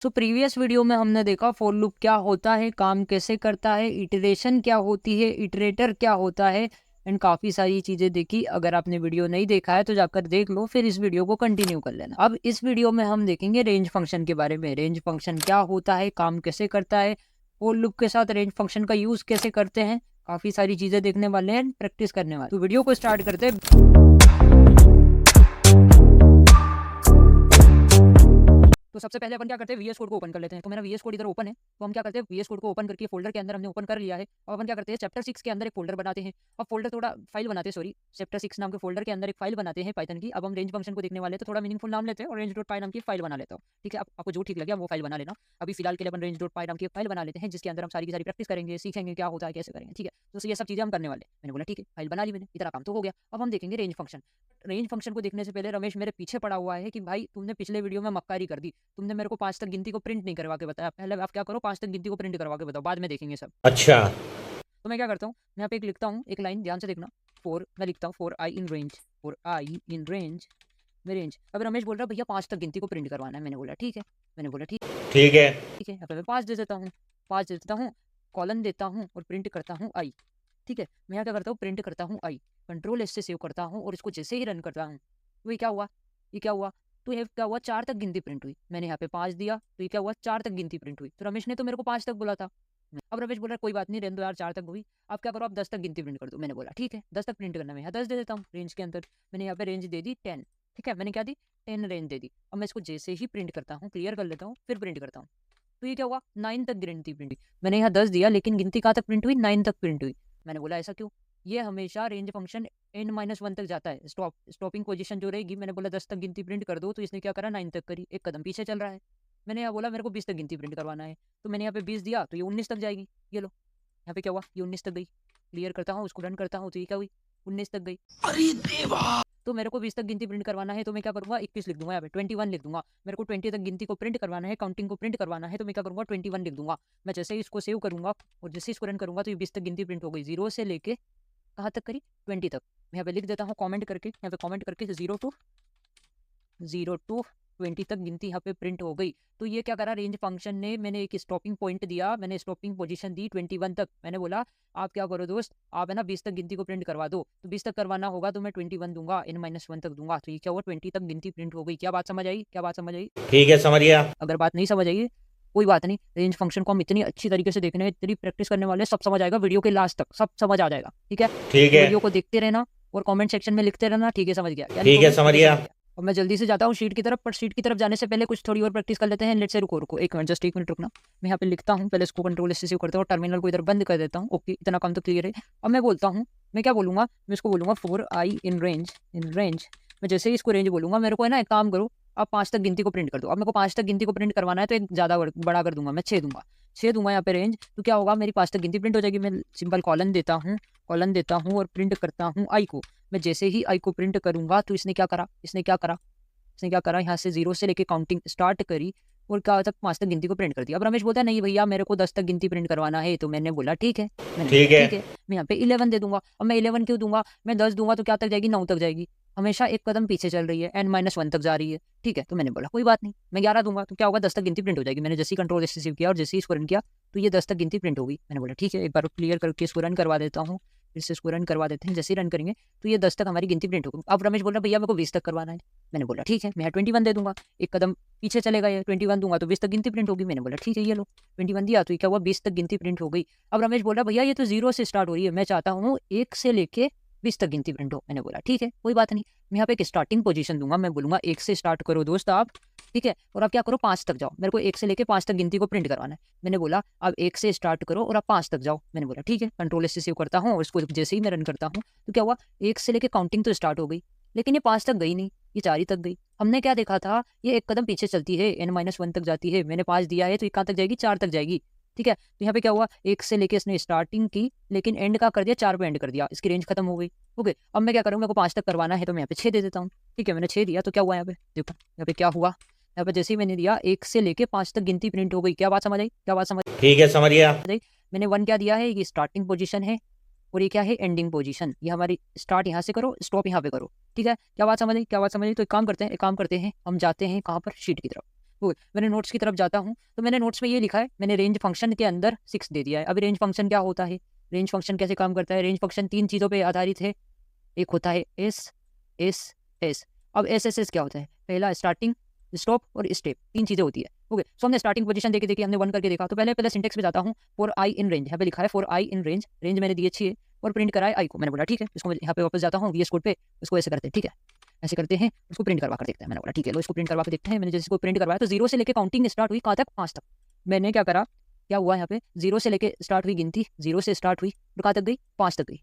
तो previous video में हमने देखा फॉर लूप क्या होता है, काम कैसे करता है, इटरेशन क्या होती है, इटरेटर क्या होता है एंड काफ़ी सारी चीज़ें देखी। अगर आपने वीडियो नहीं देखा है तो जाकर देख लो, फिर इस वीडियो को कंटिन्यू कर लेना। अब इस वीडियो में हम देखेंगे रेंज फंक्शन के बारे में। रेंज फंक्शन क्या होता है, काम कैसे करता है, फॉर लूप के साथ रेंज फंक्शन का यूज़ कैसे करते हैं, काफ़ी सारी चीज़ें देखने वाले हैं, प्रैक्टिस करने वाले। तो वीडियो को स्टार्ट करते हैं। तो सबसे पहले अपन क्या करते हैं, वीएस कोड को ओपन कर लेते हैं। तो मेरा वीएस कोड इधर ओपन है, तो हम क्या करते हैं, वीएस कोड को ओपन करके फोल्डर के अंदर हमने ओपन कर लिया है। और अपन क्या करते हैं, चैप्टर 6 के अंदर एक फोल्डर बनाते हैं। और फोल्डर थोड़ा फाइल बनाते हैं, सॉरी, चैप्टर 6 नाम के फोल्डर के अंदर एक फाइल बनाते हैं पाइथन की। अब हम रेंज फंक्शन को देखने वाले हैं, तो थोड़ा मीनिंगफुल नाम लेते हैं और रेंज डॉट पाई नाम की फाइल बना लेता हूँ। ठीक है, आपको जो ठीक लगे वो फाइल बना लेना। अभी फिलहाल के लिए अपन रेंज डॉट पाई नाम की फाइल बना लेते हैं, जिसके अंदर हम सारी की सारी प्रैक्टिस करेंगे, सीखेंगे क्या होता है, कैसे करेंगे। ठीक है, तो ये सब चीजें हम करने वाले हैं। मैंने बोला ठीक है, फाइल बना ली मैंने, इतना काम तो हो गया। अब हम देखेंगे रेंज फंक्शन। रेंज फंक्शन को देखने से पहले रमेश मेरे पीछे पड़ा हुआ है कि भाई तुमने पिछले वीडियो में मक्कारी कर दी, तुमने मेरे को 5 तक गिनती को प्रिंट नहीं करवा के बताया। पहले आप क्या करो, 5 तक गिनती को प्रिंट करवा के बताओ, बाद में देखेंगे सब। अच्छा। तो मैं क्या करता हूँ, मैं यहाँ पे एक लिखता हूँ, एक लाइन ध्यान से देखना। मैं लिखता हूँ for I in range, for I in range में रेंज। अब रमेश बोल रहा है भैया 5 तक गिनती को प्रिंट करवाना है। मैंने बोला ठीक है, मैंने बोला ठीक ठीक है। ठीक है, यहाँ पे मैं 5 दे देता हूँ, 5 दे देता हूँ, कॉलन देता हूँ और प्रिंट करता हूँ आई। ठीक है, मैं यहाँ क्या करता हूँ, प्रिंट करता हूँ आई, कंट्रोल एस से सेव करता हूँ और इसको जैसे ही रन करता हूँ तो ये क्या हुआ, ये क्या हुआ, तो ये क्या हुआ, 4 तक गिनती प्रिंट हुई। मैंने यहाँ पे 5 दिया तो ये क्या हुआ, 4 तक गिनती प्रिंट हुई। तो रमेश ने तो मेरे को 5 तक बोला था। अब रमेश बोल रहा है कोई बात नहीं, रहने दो यार, 4 तक हुई, आप क्या करो, आप 10 तक गिनती प्रिंट कर दो। मैंने बोला ठीक है, 10 तक प्रिंट करना, मैं यहाँ 10 दे देता हूँ रेंज के अंदर। मैंने यहाँ पे रेंज दे दी 10। ठीक है, मैंने क्या दी, 10 रेंज दे दी। अब मैं इसको जैसे ही प्रिंट करता हूँ, क्लियर कर लेता हूँ, फिर प्रिंट करता हूँ, तो ये क्या हुआ, 9 तक गिनती प्रिंट हुई। मैंने यहाँ 10 दिया लेकिन गिनती कहाँ तक प्रिंट हुई, 9 तक प्रिंट हुई। मैंने बोला ऐसा क्यों, ये हमेशा रेंज फंक्शन n-1 तक जाता है, स्टॉपिंग पोजीशन जो रहेगी। मैंने बोला 10 तक गिनती प्रिंट कर दो, तो इसने क्या करा, 9 तक करी, एक कदम पीछे चल रहा है। मैंने यहाँ बोला मेरे को 20 तक गिनती प्रिंट करवाना है, तो मैंने यहाँ पे 20 दिया तो ये 19 तक जाएगी। ये लो, यहाँ पे क्या हुआ, ये 19 तक गई। क्लियर करता हूँ, उसको रन करता हूँ, तो ये क्या हुई, 19 तक गई। अरे देवा। तो मेरे को 20 तक गिनती प्रिंट करवाना है, तो मैं क्या करूंगा, 21 लिख दूंगा, यहाँ पे 21 लिख दूंगा। मेरे को 20 तक गिनती को प्रिंट करवाना है, काउंटिंग को प्रिंट करवाना है, तो मैं क्या करूंगा, 21 लिख दूंगा। मैं जैसे ही इसको सेव करूंगा और जैसे ही इसको रन करूंगा तो ये 20 तक गिनती प्रिंट हो गई। 0 से लेके कहाँ तक करी, 20 तक। मैं यहाँ पे लिख देता हूँ कॉमेंट करके, यहाँ पे कॉमेंट करके 0 to 20 तक गिनती यहाँ पे प्रिंट हो गई। तो ये क्या करा, रेंज फंक्शन ने, मैंने एक स्टॉपिंग पॉइंट दिया, मैंने स्टॉपिंग पोजीशन दी 21 तक। मैंने बोला आप क्या करो दोस्त, आप है ना 20 तक गिनती को प्रिंट करवा दो। तो 20 तक करवाना होगा तो मैं 21 दूंगा, n-1 तक दूंगा। तो ये क्या हुआ, 20 तक गिनती प्रिंट हो गई। क्या बात समझ आई, क्या बात समझ आई। ठीक है, समझ गया। अगर बात नहीं समझ आई कोई बात नहीं, रेंज फंक्शन को हम इतनी अच्छी तरीके से देखने, इतनी प्रैक्टिस करने वाले हैं, सब समझ आएगा वीडियो के लास्ट तक, सब समझ आ जाएगा। ठीक है, ठीक तो है। वीडियो को देखते रहना और कमेंट सेक्शन में लिखते रहना ठीक है समझ गया, क्या ठीक है, लिखोगे समझ ठीक है गया। समझ गया। और मैं जल्दी से जाता हूँ शीट की तरफ, पर शीट की तरफ जाने से पहले कुछ थोड़ी और प्रैक्टिस कर लेते हैं। लेट से रुको रुको एक मिनट, जस्ट एक मिनट रुकना। मैं यहाँ पे लिखता हूँ, पहले इसको कंट्रोल से सेव करता हूँ, टर्मिनल को इधर बंद कर देता हूँ। ओके, इतना काम तो क्लियर है। अब मैं बोलता हूँ, मैं क्या बोलूँगा, मैं इसको बोलूँगा for I in range, in range. मैं जैसे ही इसको रेंज बोलूँगा, मेरे को है ना एक काम करो, आप 5 तक गिनती को प्रिंट कर दो। अब मेरे को 5 तक गिनती को प्रिंट करवाना है तो एक ज़्यादा बड़ा कर दूंगा, मैं 6 दूंगा, 6 दूंगा यहाँ पे रेंज। तो क्या होगा, मेरी 5 तक गिनती प्रिंट हो जाएगी। मैं सिंपल कॉलन देता हूँ, कॉलन देता हूँ और प्रिंट करता हूँ आई को। मैं जैसे ही आई को प्रिंट करूंगा तो इसने क्या करा, इसने क्या करा, इसने क्या करा, यहाँ से 0 से लेके काउंटिंग स्टार्ट करी और क्या तक 5 तक गिनती को प्रिंट कर दिया। अब रमेश बोलता है नहीं भैया मेरे को 10 तक गिनती प्रिंट करवाना है, तो मैंने बोला ठीक है, मैंने ठीक बोला है। ठीक है, मैं यहाँ पे 11 दे दूंगा। अब मैं 11 क्यों दूंगा, मैं 10 दूंगा तो क्या तक जाएगी, 9 तक जाएगी, हमेशा एक कदम पीछे चल रही है, n-1 तक जा रही है। ठीक है, तो मैंने बोला कोई बात नहीं, मैं 11 दूंगा, तो क्या होगा, 10 तक गिनती प्रिंट हो जाएगी। मैंने जैसे ही कंट्रोल सेव किया और जैसे ही इसको रन किया तो ये 10 तक गिनती प्रिंट होगी। मैंने बोला ठीक है, एक बार क्लियर करके इसको रन करवा देता हूँ, फिर से इसको रन करवा देते हैं। जैसे ही रन करेंगे तो ये 10 तक हमारी गिनती प्रिंट होगी। अब रमेश बोल रहा भैया मेरे को 20 तक करवाना है। मैंने बोला ठीक है, मैं 21 दे दूंगा, एक कदम पीछे चलेगा ये, 21 दूंगा तो 20 तक गिनती प्रिंट होगी। मैंने बोला ठीक है, ये लो 21 दिया तो ये क्या हुआ, 20 तक गिनती प्रिंट हो गई। अब रमेश बोल रहा भैया ये तो 0 से स्टार्ट हो रही है, मैं चाहता हूँ 1 से लेके 20 तक गिनती प्रिंट हो। मैंने बोला ठीक है कोई बात नहीं, मैं यहाँ पे एक स्टार्टिंग पोजीशन दूंगा, मैं बोलूंगा 1 से स्टार्ट करो दोस्त आप। ठीक है, और आप क्या करो, 5 तक जाओ, मेरे को 1 से लेके 5 तक गिनती को प्रिंट करवाना है। मैंने बोला अब 1 से स्टार्ट करो और आप 5 तक जाओ। मैंने बोला ठीक है, कंट्रोल से सेव करता हूँ और इसको जैसे ही मैं रन करता हूँ तो क्या हुआ, 1 से लेके काउंटिंग तो स्टार्ट हो गई लेकिन ये 5 तक गई नहीं, ये 4 ही तक गई। हमने क्या देखा था, ये एक कदम पीछे चलती है, n-1 तक जाती है। मैंने 5 दिया है तो ये कहाँ तक जाएगी, 4 तक जाएगी। ठीक है, तो यहाँ पे क्या हुआ, 1 से लेके इसने स्टार्टिंग की लेकिन एंड का कर दिया, 4 पे एंड कर दिया, इसकी रेंज खत्म हो गई। ओके, अब मैं क्या करूँगा, मेरे को 5 तक करवाना है तो मैं यहाँ पे 6 दे देता हूँ। ठीक है, मैंने 6 दिया तो क्या हुआ, यहाँ पे देखो यहाँ पे क्या हुआ, यहाँ पे जैसे ही मैंने दिया 1 से लेके 5 तक गिनती प्रिंट हो गई। क्या बात समझ आई, क्या बात समझ ठीक है, समझ गया। आई। मैंने 1 क्या दिया है, ये स्टार्टिंग पोजीशन है और ये क्या है, एंडिंग पोजीशन। ये हमारी स्टार्ट यहाँ से करो, स्टॉप यहाँ पे करो। ठीक है, क्या बात समझ आई, क्या बात समझ आई। तो एक काम करते हैं, हम जाते हैं कहाँ पर, शीट की तरफ। मैंने नोट्स की तरफ जाता हूँ तो मैंने नोट्स में ये लिखा है, मैंने रेंज फंक्शन के अंदर 6 दे दिया है। अभी रेंज फंक्शन क्या होता है, रेंज फंक्शन कैसे काम करता है, रेंज फंक्शन 3 चीज़ों पे आधारित है। एक होता है एस एस एस। अब एस एस एस क्या होता है, पहला स्टार्टिंग, स्टॉप और स्टेप, 3 चीज़ें होती है। ओके, सो हमने स्टार्टिंग पोजीशन देके देखी, हमने 1 करके देखा। तो पहले सिंटेक्स पे जाता हूँ, फॉर आई इन रेंज, यहाँ पे लिखा है for I in range, range मैंने दी अच्छी है और प्रिंट कराए आई को। मैंने बोला ठीक है, इसको यहाँ पे वापस जाता हूँ VS कोड पे, उसको ऐसे करते हैं, ठीक है, ऐसे करते हैं, उसको प्रिंट करवा कर देखते हैं। मैंने बोला ठीक है, लो इसको प्रिंट करवा के देखते हैं। मैंने जैसे इसको प्रिंट करवाया तो 0 से लेके काउंटिंग स्टार्ट हुई, कहाँ तक, 5 तक। मैंने क्या करा, क्या हुआ यहाँ पे, 0 से लेके स्टार्ट हुई गिनती, 0 से स्टार्ट हुई और कहाँ तक गई, 5 तक गई।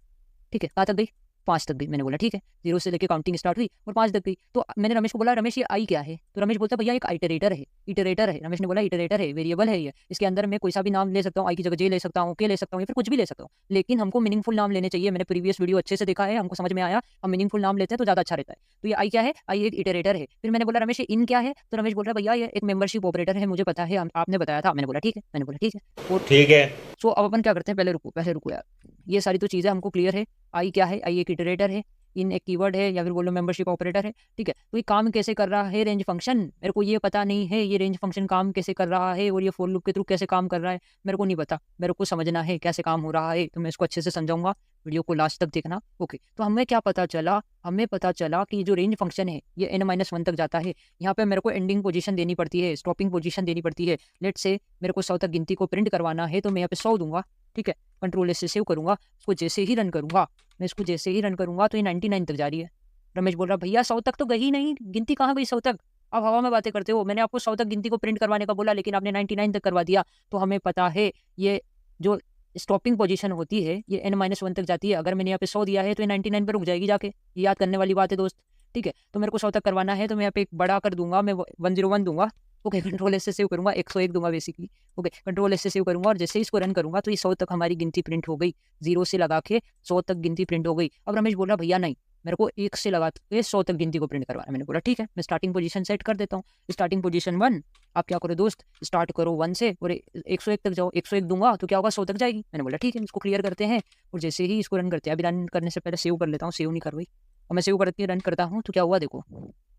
ठीक है, कहाँ तक गई, 5 तक गई। मैंने बोला ठीक है, 0 से लेके काउंटिंग स्टार्ट हुई और 5 तक गई। तो मैंने रमेश को बोला, रमेश ये आई क्या है, तो रमेश बोलता भैया एक इटरेटर है, इटरेटर है। रमेश ने बोला इटरेटर है, वेरिएबल है ये, इसके अंदर मैं कोई सा भी नाम ले सकता हूँ, आई की जगह जे ले सकता हूँ, के ले सकता हूँ, या फिर कुछ भी ले सकता हूँ, लेकिन हमको मीनिंगफुल नाम लेने चाहिए। मैंने प्रीवियस वीडियो अच्छे से देखा है, हमको समझ में आया, हम मीनिंगफुल नाम लेते हैं तो ज्यादा अच्छा रहता है। तो ये आई क्या है, आई एक इटरेटर है। फिर मैंने बोला रमेश ये इन क्या है, तो रमेश बोल रहा है भैया ये एक मेंबरशिप ऑपरेटर है, मुझे पता है, आपने बताया था। मैंने बोला ठीक है, मैंने बोला ठीक है। और ठीक है। सो अब अपन क्या करते हैं, पहले रुको यार, ये सारी तो चीज़ें हमको क्लियर है। आई क्या है, आई एक इटरेटर है, इन एक कीवर्ड है, या फिर बोलो मेंबरशिप ऑपरेटर है, ठीक है। तो ये काम कैसे कर रहा है रेंज फंक्शन, मेरे को ये पता नहीं है, ये रेंज फंक्शन काम कैसे कर रहा है और ये फॉर लूप के थ्रू कैसे काम कर रहा है, मेरे को नहीं पता। मेरे को समझना है कैसे काम हो रहा है, तो मैं इसको अच्छे से समझाऊंगा, वीडियो को लास्ट तक देखना। ओके, तो हमें क्या पता चला, हमें पता चला कि जो रेंज फंक्शन है ये n-1 तक जाता है। यहाँ पे मेरे को एंडिंग पोजीशन देनी पड़ती है, स्टॉपिंग पोजीशन देनी पड़ती है। लेट से मेरे को 100 तक गिनती को प्रिंट करवाना है, तो मैं यहाँ पे 100 दूंगा, ठीक है, कंट्रोल से सेव करूंगा, उसको जैसे ही रन करूंगा, मैं इसको जैसे ही रन करूंगा तो ये 99 तक जा रही है। रमेश बोल रहा भैया 100 तक तो गई नहीं, गिनती कहाँ गई 100 तक, आप हवा में बातें करते हो। मैंने आपको 100 तक गिनती को प्रिंट करवाने का बोला, लेकिन आपने 99 तक करवा दिया। तो हमें पता है ये जो स्टॉपिंग पोजीशन होती है ये n-1 तक जाती है। अगर मैंने यहाँ पे 100 दिया है तो ये 99 पे रुक जाएगी जाके, ये याद करने वाली बात है दोस्त, ठीक है। तो मेरे को 100 तक करवाना है, तो मैं यहाँ पे एक बड़ा कर दूंगा, मैं 101 दूंगा। ओके, कंट्रोल एस से सेव करूंगा, 101 दूंगा बेसिकली। ओके, कंट्रोल एस से सेव करूंगा और जैसे ही इसको रन करूंगा तो ये 100 तक हमारी गिनती प्रिंट हो गई, 0 से लगा के 100 तक गिनती प्रिंट हो गई। अब रमेश बोल रहा भैया नहीं, मेरे को 1 से लगा के 100 तक गिनती को प्रिंट करवाना। मैंने बोला ठीक है, मैं स्टार्टिंग पोजीशन सेट कर देता हूँ, स्टार्टिंग पोजीशन 1। आप क्या करो दोस्त, स्टार्ट करो 1 से और 101 तक जाओ। 101 दूंगा तो क्या होगा, 100 तक जाएगी। मैंने बोला ठीक है, इसको क्लियर करते हैं और जैसे ही इसको रन करते हैं, अभी रन करने से पहले सेव कर लेता हूँ, सेव नहीं कर रही, और मैं सेव करके रन करता हूँ तो क्या हुआ देखो,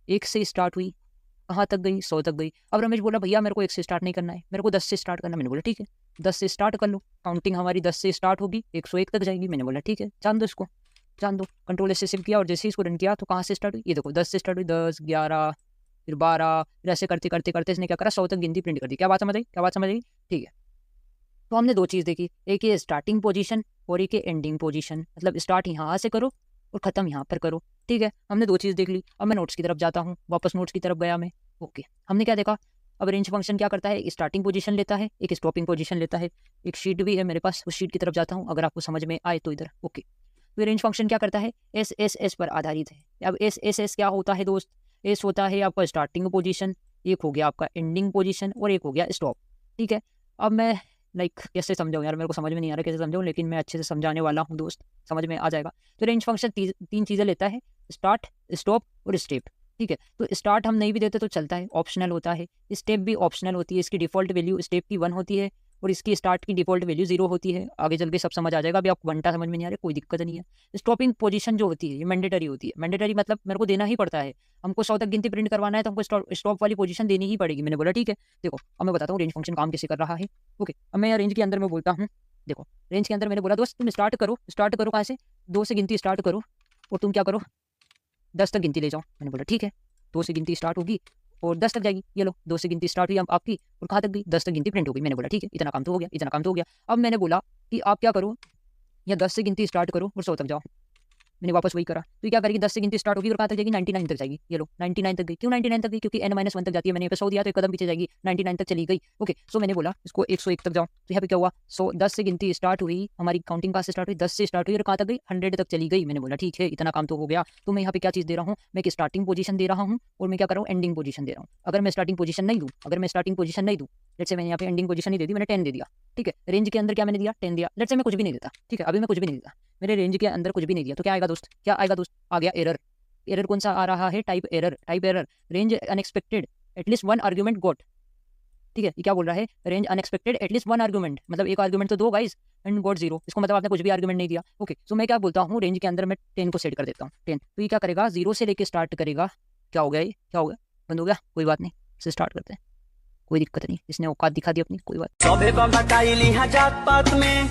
1 से स्टार्ट हुई, कहाँ तक गई, 100 तक गई। अब रमेश बोला भैया मेरे को 1 से स्टार्ट नहीं करना है, मेरे को 10 से स्टार्ट करना है। मैंने बोला ठीक है, 10 से स्टार्ट कर लो, काउंटिंग हमारी 10 से स्टार्ट होगी, 101 तक जाएगी। मैंने बोला ठीक है, जान दो इसको, जान दो। कंट्रोल से सेव किया और जैसे ही इसको रन किया तो कहाँ से स्टार्ट हुई, ये देखो 10 से स्टार्ट हुई, 10, 11, फिर 12, फिर ऐसे करते करते करते इसने क्या करा, 100 तक गिनती प्रिंट कर दी। क्या बात समझ आई, क्या बात समझ आई, ठीक है। तो हमने 2 चीज़ देखी, एक ये स्टार्टिंग पोजीशन और एक ये एंडिंग पोजीशन, मतलब स्टार्ट यहाँ से करो और ख़त्म यहाँ पर करो, ठीक है। हमने 2 चीज़ देख ली। अब मैं नोट्स की तरफ जाता हूँ, वापस नोट्स की तरफ गया मैं। ओके, हमने क्या देखा, अब रेंज फंक्शन क्या करता है, एक स्टार्टिंग पोजीशन लेता है, एक स्टॉपिंग पोजीशन लेता है। एक शीट भी है मेरे पास, उस शीट की तरफ जाता हूँ अगर आपको समझ में आए तो इधर। ओके, तो रेंज फंक्शन क्या करता है, एस एस एस पर आधारित है। अब एस एस एस क्या होता है दोस्त, एस होता है आपका स्टार्टिंग पोजीशन, एक हो गया आपका एंडिंग पोजीशन और एक हो गया स्टॉप, ठीक है। अब मैं कैसे समझाऊँ यार, मेरे को समझ में नहीं आ रहा कैसे समझाऊँ, लेकिन मैं अच्छे से समझाने वाला हूँ दोस्त, समझ में आ जाएगा। तो रेंज फंक्शन 3 चीज़ें लेता है, स्टार्ट, स्टॉप और स्टेप, ठीक है। तो स्टार्ट हम नहीं भी देते तो चलता है, ऑप्शनल होता है। स्टेप भी ऑप्शनल होती है, इसकी डिफॉल्ट वैल्यू स्टेप की 1 होती है और इसकी स्टार्ट की डिफॉल्ट वैल्यू 0 होती है। आगे चल के सब समझ आ जाएगा, अभी आपको घंटा समझ में नहीं आ रहा, कोई दिक्कत नहीं है। स्टॉपिंग पोजीशन जो होती है ये मैंडेटरी होती है, मैंडेटरी मतलब मेरे को देना ही पड़ता है। हमको 100 तक गिनती प्रिंट करवाना है तो हमको स्टॉप वाली पोजीशन देनी ही पड़ेगी। मैंने बोला ठीक है, देखो अब मैं बताता हूँ रेंज फंक्शन काम कैसे कर रहा है। ओके, अब मैं रेंज के अंदर मैं बोलता हूँ, देखो रेंज के अंदर मैंने बोला दोस्त तुम स्टार्ट करो कहाँ से, 2 से गिनती स्टार्ट करो और तुम क्या करो, 10 तक गिनती ले जाओ। मैंने बोला ठीक है, 2 से गिनती स्टार्ट होगी और 10 तक जाएगी। ये लो 2 से गिनती स्टार्ट हुई आपकी और कहाँ तक गई, 10 तक गिनती प्रिंट हो गई। मैंने बोला ठीक है, इतना काम तो हो गया, इतना काम तो हो गया। अब मैंने बोला कि आप क्या करो, या 10 से गिनती स्टार्ट करो और 100 तक जाओ। मैंने वापस वही करा, तो ये क्या करेगी, 10 से गिनती स्टार्ट होगी और कहाँ तक जाएगी, 99 तक जाएगी। ये लो 99 तक गई। क्यों 99 तक गई, क्योंकि n-1 तक जाती है। मैंने यहाँ पे 100 दिया तो एक कदम पीछे जाएगी, 99 तक चली गई। ओके, सो मैंने बोला इसको 101 तक जाओ, तो यहाँ पे क्या हुआ, 10 से गिनती स्टार्ट हुई, हमारी काउंटिंग कहाँ से स्टार्ट हुई, 10 से स्टार्ट हुई और कहाँ तक गई, 100 तक चली गई। मैंने बोला ठीक है, इतना काम तो हो गया। तो मैं यहाँ पे क्या चीज़ दे रहा हूँ, मैं एक स्टार्टिंग पोजीशन दे रहा हूँ और मैं क्या कर रहा हूँ, एंडिंग पोजीशन दे रहा हूँ। अगर मैं स्टार्टिंग पोजीशन नहीं दूँ, जैसे मैंने यहाँ पे एंडिंग पोजीशन नहीं दे दी, मैंने 10 दे दिया, ठीक है। रेंज के अंदर क्या मैंने दिया, 10 दिया। लेट्स से मैं कुछ भी नहीं देता, ठीक है, अभी मैं कुछ भी नहीं देता, मेरे रेंज के अंदर कुछ भी नहीं दिया, तो क्या आएगा दोस्त, क्या आएगा दोस्त, आ गया एरर। एरर कौन सा आ रहा है, type error, range unexpected at least 1 argument got, ठीक है। ये क्या बोल रहा है, रेंज अनएक्सपेक्टेड एटलीस्ट 1 आर्गुमेंट, मतलब एक आर्गुमेंट तो दो गाइस, एंड गॉट 0, इसको मतलब आपने कुछ भी आर्गुमेंट नहीं दिया। ओके, सो मैं क्या बोलता हूँ, रेंज के अंदर मैं 10 को सेट कर देता हूँ, 10। तो ये क्या करेगा, 0 से लेके स्टार्ट करेगा। क्या हो गया, ये क्या हो गया, बंद हो गया, कोई बात नहीं, इसे स्टार्ट करते हैं। कोई दिक्कत नहीं, इसने औकात दिखा दी अपनी, कोई बात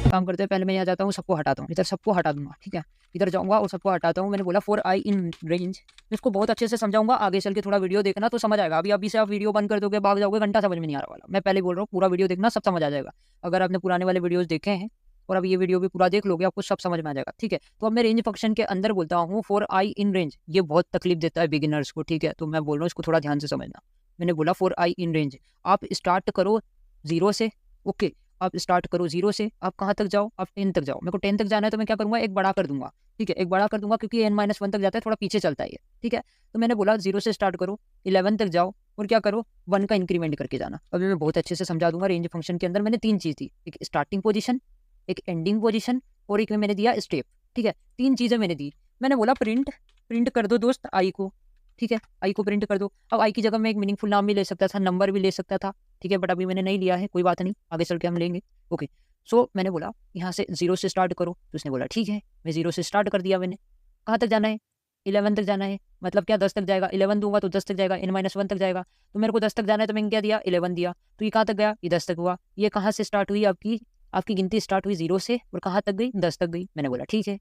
काम करते हैं। पहले मैं यहाँ जाता हूँ, सबको हटाता हूँ, इधर सबको हटा दूंगा, ठीक है। इधर जाऊंगा और सबको हटाता हूँ। मैंने बोला फॉर आई इन रेंज, मैं इसको बहुत अच्छे से समझाऊंगा, आगे चल के थोड़ा वीडियो देखना तो समझ आएगा। अभी से आप वीडियो बंद कर दोगे, भाग जाओगे, घंटा समझ में नहीं आ रहा वाला। मैं पहले बोल रहा हूँ पूरा वीडियो देखना, सब समझ आ जाएगा। अगर आपने पुराने वाले वीडियोस देखे हैं और अब ये वीडियो भी पूरा देख लोगे, आपको सब समझ में आ जाएगा, ठीक है। तो अब मैं रेंज फंक्शन के अंदर बोलता हूँ फॉर आई इन रेंज। ये बहुत तकलीफ देता है बिगिनर्स को, ठीक है। तो मैं बोल रहा हूँ इसको थोड़ा ध्यान से समझना। मैंने बोला फॉर आई इन रेंज, आप स्टार्ट करो 0 से, ओके। आप स्टार्ट करो 0 से, आप कहाँ तक जाओ, आप 10 तक जाओ। मेरे को 10 तक जाना है तो मैं क्या करूँगा, एक बड़ा कर दूंगा, ठीक है। एक बड़ा कर दूंगा क्योंकि n-1 तक जाता है, थोड़ा पीछे चलता है ये, ठीक है। तो मैंने बोला 0 से स्टार्ट करो, 11 तक जाओ और क्या करो, 1 का इंक्रीमेंट करके जाना। अभी मैं बहुत अच्छे से समझा दूंगा। रेंज फंक्शन के अंदर मैंने 3 चीज़ दी, एक स्टार्टिंग पोजीशन, एक एंडिंग पोजीशन और एक में मैंने दिया स्टेप, ठीक है। 3 चीज़ें मैंने दी। मैंने बोला प्रिंट प्रिंट कर दो दोस्त आई को, ठीक है। आई को प्रिंट कर दो। अब आई की जगह मैं एक मीनिंगफुल नाम भी ले सकता था, नंबर भी ले सकता था, ठीक है। बट अभी मैंने नहीं लिया है, कोई बात नहीं, आगे चल के हम लेंगे, ओके। सो मैंने बोला यहाँ से 0 से स्टार्ट करो, तो उसने बोला ठीक है। मैं 0 से स्टार्ट कर दिया मैंने। कहाँ तक जाना है, 11 तक जाना है। मतलब क्या 10 तक जाएगा, 11 दूंगा तो 10 तक जाएगा, n-1 तक जाएगा। तो मेरे को 10 तक जाना है तो मैंने क्या दिया, 11 दिया। तो ये कहाँ तक गया, ये 10 तक हुआ। ये कहाँ से स्टार्ट हुई आपकी, आपकी गिनती स्टार्ट हुई 0 से और कहाँ तक गई, 10 तक गई। मैंने बोला ठीक है,